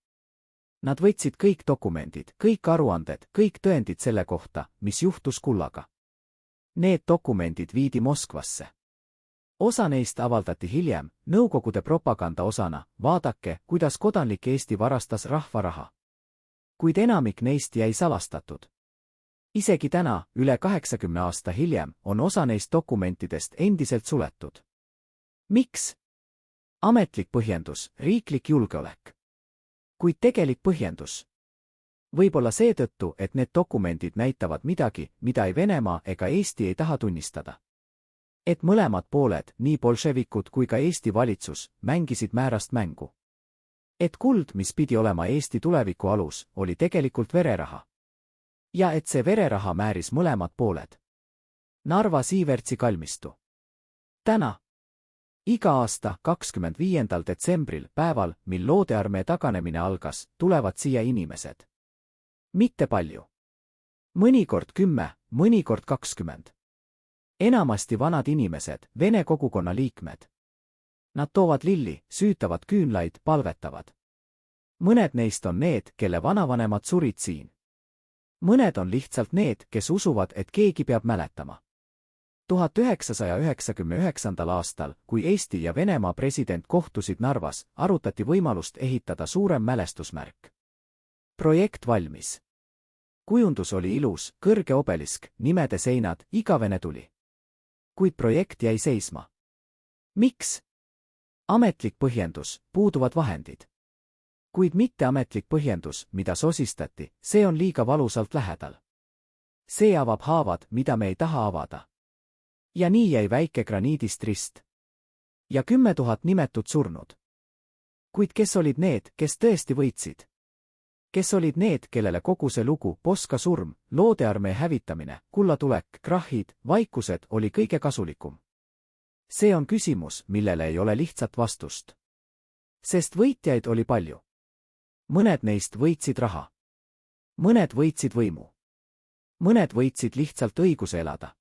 Nad võtsid kõik dokumendid, kõik aruanded, kõik tõendid selle kohta, mis juhtus kullaga. Need dokumendid viidi Moskvasse. Osa neist avaldati hiljem, Nõukogude propaganda osana, vaadake, kuidas kodanlik Eesti varastas rahva raha. Kuid enamik neist jäi salastatud. Isegi täna, üle 80 aasta hiljem, on osa neist dokumentidest endiselt suletud. Miks? Ametlik põhjendus, riiklik julgeolek. Kuid tegelik põhjendus. Võib-olla seetõttu, et need dokumendid näitavad midagi, mida ei Venemaa ega Eesti ei taha tunnistada. Et mõlemad pooled, nii bolševikud kui ka Eesti valitsus, mängisid määrast mängu. Et kuld, mis pidi olema Eesti tuleviku alus, oli tegelikult vereraha. Ja et see vereraha määris mõlemad pooled. Narva Siivertsi kalmistu. Täna. Iga aasta 25. detsembril, päeval, mil loodearmee taganemine algas, tulevad siia inimesed. Mitte palju. Mõnikord 10, mõnikord 20. Enamasti vanad inimesed, vene kogukonna liikmed. Nad toovad lilli, süütavad küünlaid, palvetavad. Mõned neist on need, kelle vanavanemad surid siin. Mõned on lihtsalt need, kes usuvad, et keegi peab mäletama. 1999. aastal, kui Eesti ja Venemaa president kohtusid Narvas, arutati võimalust ehitada suurem mälestusmärk. Projekt valmis. Kujundus oli ilus, kõrge obelisk, nimede seinad, igavene tuli. Kuid projekt jäi seisma. Miks? Ametlik põhjendus, puuduvad vahendid. Kuid mitteametlik põhjendus, mida sosistati, see on liiga valusalt lähedal. See avab haavad, mida me ei taha avada. Ja nii jäi väike graniidist rist. Ja 10 000 nimetut surnud. Kuid kes olid need, kes tõesti võitsid? Kes olid need, kellele kogu see lugu, Poska surm, loodearmee hävitamine, kullatulek, krahhid, vaikused oli kõige kasulikum? See on küsimus, millele ei ole lihtsat vastust. Sest võitjaid oli palju. Mõned neist võitsid raha. Mõned võitsid võimu. Mõned võitsid lihtsalt õiguse elada.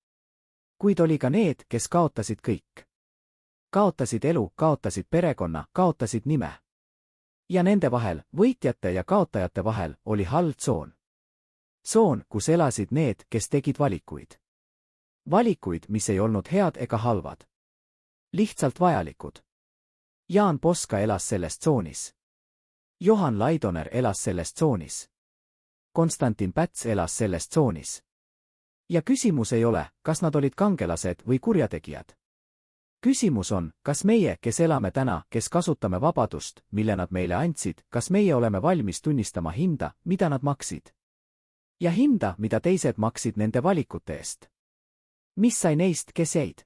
Kuid oli ka need, kes kaotasid kõik. Kaotasid elu, kaotasid perekonna, kaotasid nime. Ja nende vahel, võitjate ja kaotajate vahel, oli hall tsoon. Tsoon, kus elasid need, kes tegid valikuid. Valikuid, mis ei olnud head ega halvad. Lihtsalt vajalikud. Jaan Poska elas selles tsoonis. Johan Laidoner elas selles tsoonis. Konstantin Päts elas selles tsoonis. Ja küsimus ei ole, kas nad olid kangelased või kurjategijad. Küsimus on, kas meie, kes elame täna, kes kasutame vabadust, mille nad meile andsid, kas meie oleme valmis tunnistama hinda, mida nad maksid. Ja hinda, mida teised maksid nende valikute eest. Mis sai neist, kes jäid?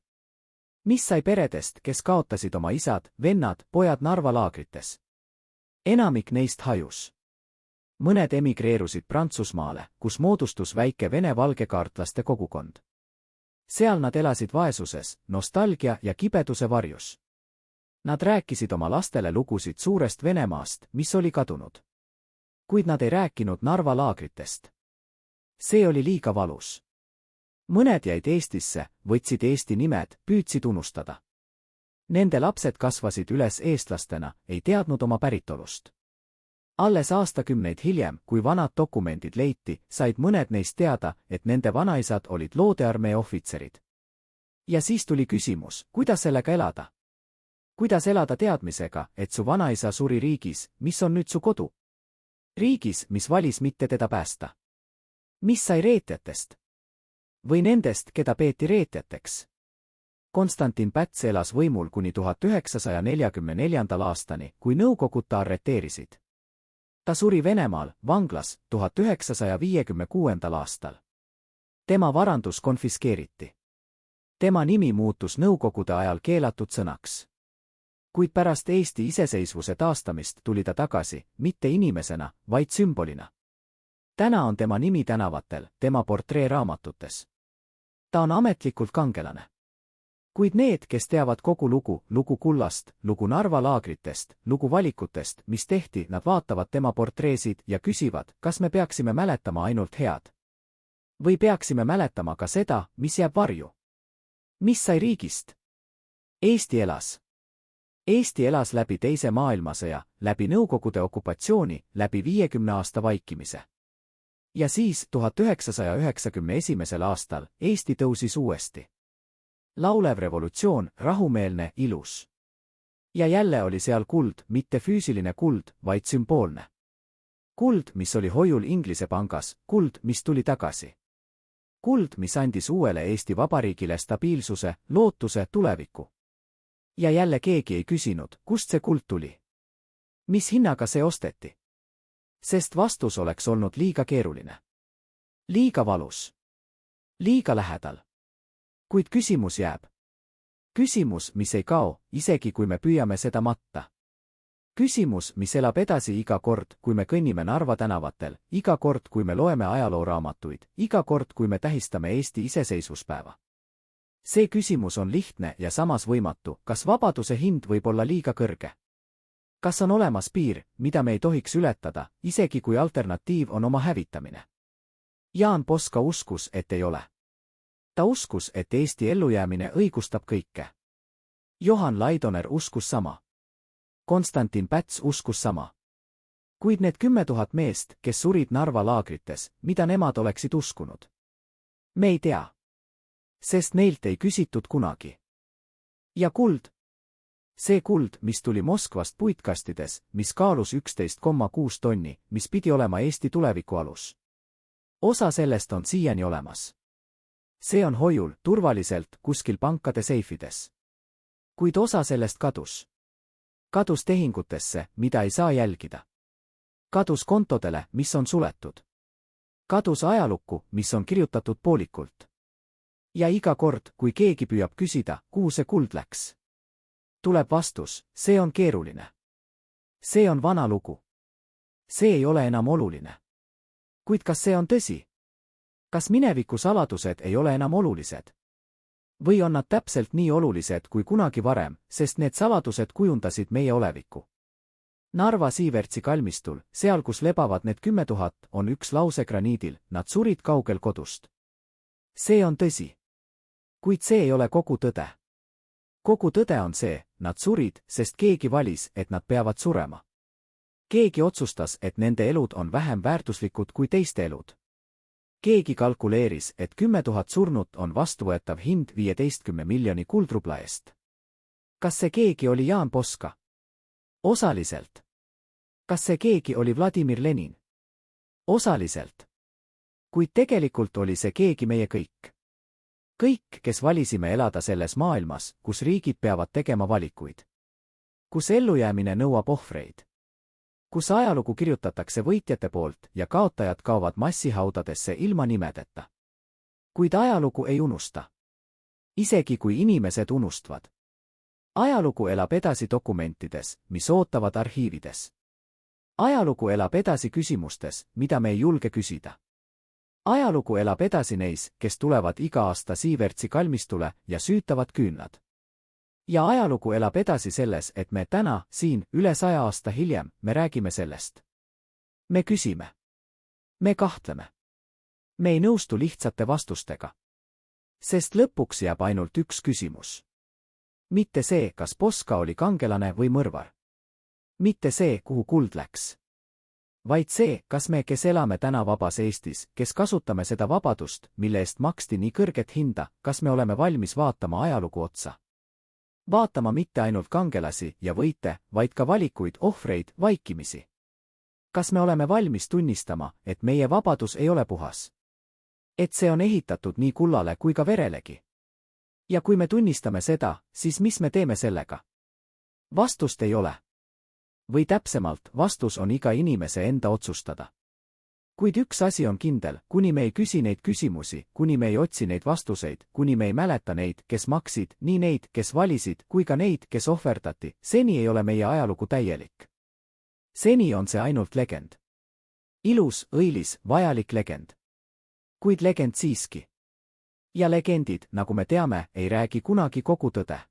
Mis sai peredest, kes kaotasid oma isad, vennad, pojad Narva laagrites? Enamik neist hajus. Mõned emigreerusid Prantsusmaale, kus moodustus väike vene valgekaartlaste kogukond. Seal nad elasid vaesuses, nostalgia ja kibeduse varjus. Nad rääkisid oma lastele lugusid suurest Venemaast, mis oli kadunud. Kuid nad ei rääkinud Narva laagritest. See oli liiga valus. Mõned jäid Eestisse, võtsid Eesti nimed, püüdsid unustada. Nende lapsed kasvasid üles eestlastena, ei teadnud oma päritolust. Alles aastakümneid hiljem, kui vanad dokumendid leiti, said mõned neist teada, et nende vanaisad olid loodearmee ohvitserid. Ja siis tuli küsimus, kuidas sellega elada? Kuidas elada teadmisega, et su vanaisa suri riigis, mis on nüüd su kodu? Riigis, mis valis mitte teda päästa. Mis sai reetjatest? Või nendest, keda peeti reetjateks? Konstantin Päts elas võimul kuni 1944. aastani, kui Nõukogud ta arreteerisid. Ta suri Venemaal, vanglas, 1956. aastal. Tema varandus konfiskeeriti. Tema nimi muutus Nõukogude ajal keelatud sõnaks. Kuid pärast Eesti iseseisvuse taastamist tuli ta tagasi, mitte inimesena, vaid sümbolina. Täna on tema nimi tänavatel, tema portree raamatutes. Ta on ametlikult kangelane. Kuid need, kes teavad kogu lugu, lugu kullast, lugu Narva laagritest, lugu valikutest, mis tehti, nad vaatavad tema portreesid ja küsivad, kas me peaksime mäletama ainult head. Või peaksime mäletama ka seda, mis jääb varju. Mis sai riigist? Eesti elas. Eesti elas läbi Teise maailmasõja, läbi Nõukogude okupatsiooni, läbi 50 aasta vaikimise. Ja siis, 1991. aastal, Eesti tõusis uuesti. Laulev revolutsioon, rahumeelne, ilus. Ja jälle oli seal kuld, mitte füüsiline kuld, vaid sümboolne. Kuld, mis oli hoiul Inglise pangas, kuld, mis tuli tagasi. Kuld, mis andis uuele Eesti Vabariigile stabiilsuse, lootuse, tuleviku. Ja jälle keegi ei küsinud, kust see kuld tuli. Mis hinnaga see osteti? Sest vastus oleks olnud liiga keeruline. Liiga valus. Liiga lähedal. Kuid küsimus jääb. Küsimus, mis ei kao, isegi kui me püüame seda matta. Küsimus, mis elab edasi iga kord, kui me kõnnime Narva tänavatel, iga kord, kui me loeme ajalooraamatuid, iga kord, kui me tähistame Eesti iseseisvuspäeva. See küsimus on lihtne ja samas võimatu, kas vabaduse hind võib olla liiga kõrge? Kas on olemas piir, mida me ei tohiks ületada, isegi kui alternatiiv on oma hävitamine? Jaan Poska uskus, et ei ole. Ta uskus, et Eesti ellujäämine õigustab kõike. Johan Laidoner uskus sama. Konstantin Päts uskus sama. Kuid need 10 000 meest, kes surid Narva laagrites, mida nemad oleksid uskunud? Me ei tea. Sest neilt ei küsitud kunagi. Ja kuld? See kuld, mis tuli Moskvast puitkastides, mis kaalus 11,6 tonni, mis pidi olema Eesti tuleviku alus. Osa sellest on siiani olemas. See on hoiul, turvaliselt, kuskil pankade seifides. Kuid osa sellest kadus. Kadus tehingutesse, mida ei saa jälgida. Kadus kontodele, mis on suletud. Kadus ajalukku, mis on kirjutatud poolikult. Ja iga kord, kui keegi püüab küsida, kuhu see kuld läks, tuleb vastus, see on keeruline. see on vana lugu. See ei ole enam oluline. Kuid kas see on tõsi? Kas mineviku saladused ei ole enam olulised? Või on nad täpselt nii olulised kui kunagi varem, sest need saladused kujundasid meie olevikku? Narva Siivertsi kalmistul, seal kus lebavad need 10 000, on üks lause graniidil, nad surid kaugel kodust. See on tõsi. Kuid see ei ole kogu tõde. Kogu tõde on see, nad surid, sest keegi valis, et nad peavad surema. Keegi otsustas, et nende elud on vähem väärtuslikud kui teiste elud. Keegi kalkuleeris, et 10 000 surnut on vastuvõetav hind 15 miljoni kuldrubla eest. Kas see keegi oli Jaan Poska? Osaliselt. Kas see keegi oli Vladimir Lenin? Osaliselt. Kuid tegelikult oli see keegi meie kõik. Kõik, kes valisime elada selles maailmas, kus riigid peavad tegema valikuid. Kus ellujäämine nõuab ohvreid. Kus ajalugu kirjutatakse võitjate poolt ja kaotajad kaovad massihaudadesse ilma nimedeta. Kuid ajalugu ei unusta. Isegi kui inimesed unustavad. Ajalugu elab edasi dokumentides, mis ootavad arhiivides. Ajalugu elab edasi küsimustes, mida me ei julge küsida. Ajalugu elab edasi neis, kes tulevad iga aasta Siivertsi kalmistule ja süütavad küünlad. Ja ajalugu elab edasi selles, et me täna, siin, üle 100 aasta hiljem, me räägime sellest. Me küsime. Me kahtleme. Me ei nõustu lihtsate vastustega. Sest lõpuks jääb ainult üks küsimus. Mitte see, kas Poska oli kangelane või mõrvar. Mitte see, kuhu kuld läks. Vaid see, kas me, kes elame täna vabas Eestis, kes kasutame seda vabadust, mille eest maksti nii kõrget hinda, kas me oleme valmis vaatama ajalugu otsa. Vaatama mitte ainult kangelasi ja võite, vaid ka valikuid, ohvreid, vaikimisi. Kas me oleme valmis tunnistama, et meie vabadus ei ole puhas? Et see on ehitatud nii kullale kui ka verelegi? Ja kui me tunnistame seda, siis mis me teeme sellega? Vastust ei ole. Või täpsemalt, vastus on iga inimese enda otsustada. Kuid üks asi on kindel, kuni me ei küsi neid küsimusi, kuni me ei otsi neid vastuseid, kuni me ei mäleta neid, kes maksid, nii neid, kes valisid, kui ka neid, kes ohverdati, seni ei ole meie ajalugu täielik. Seni on see ainult legend. Ilus, õilis, vajalik legend. Kuid legend siiski. Ja legendid, nagu me teame, ei räägi kunagi kogu tõde.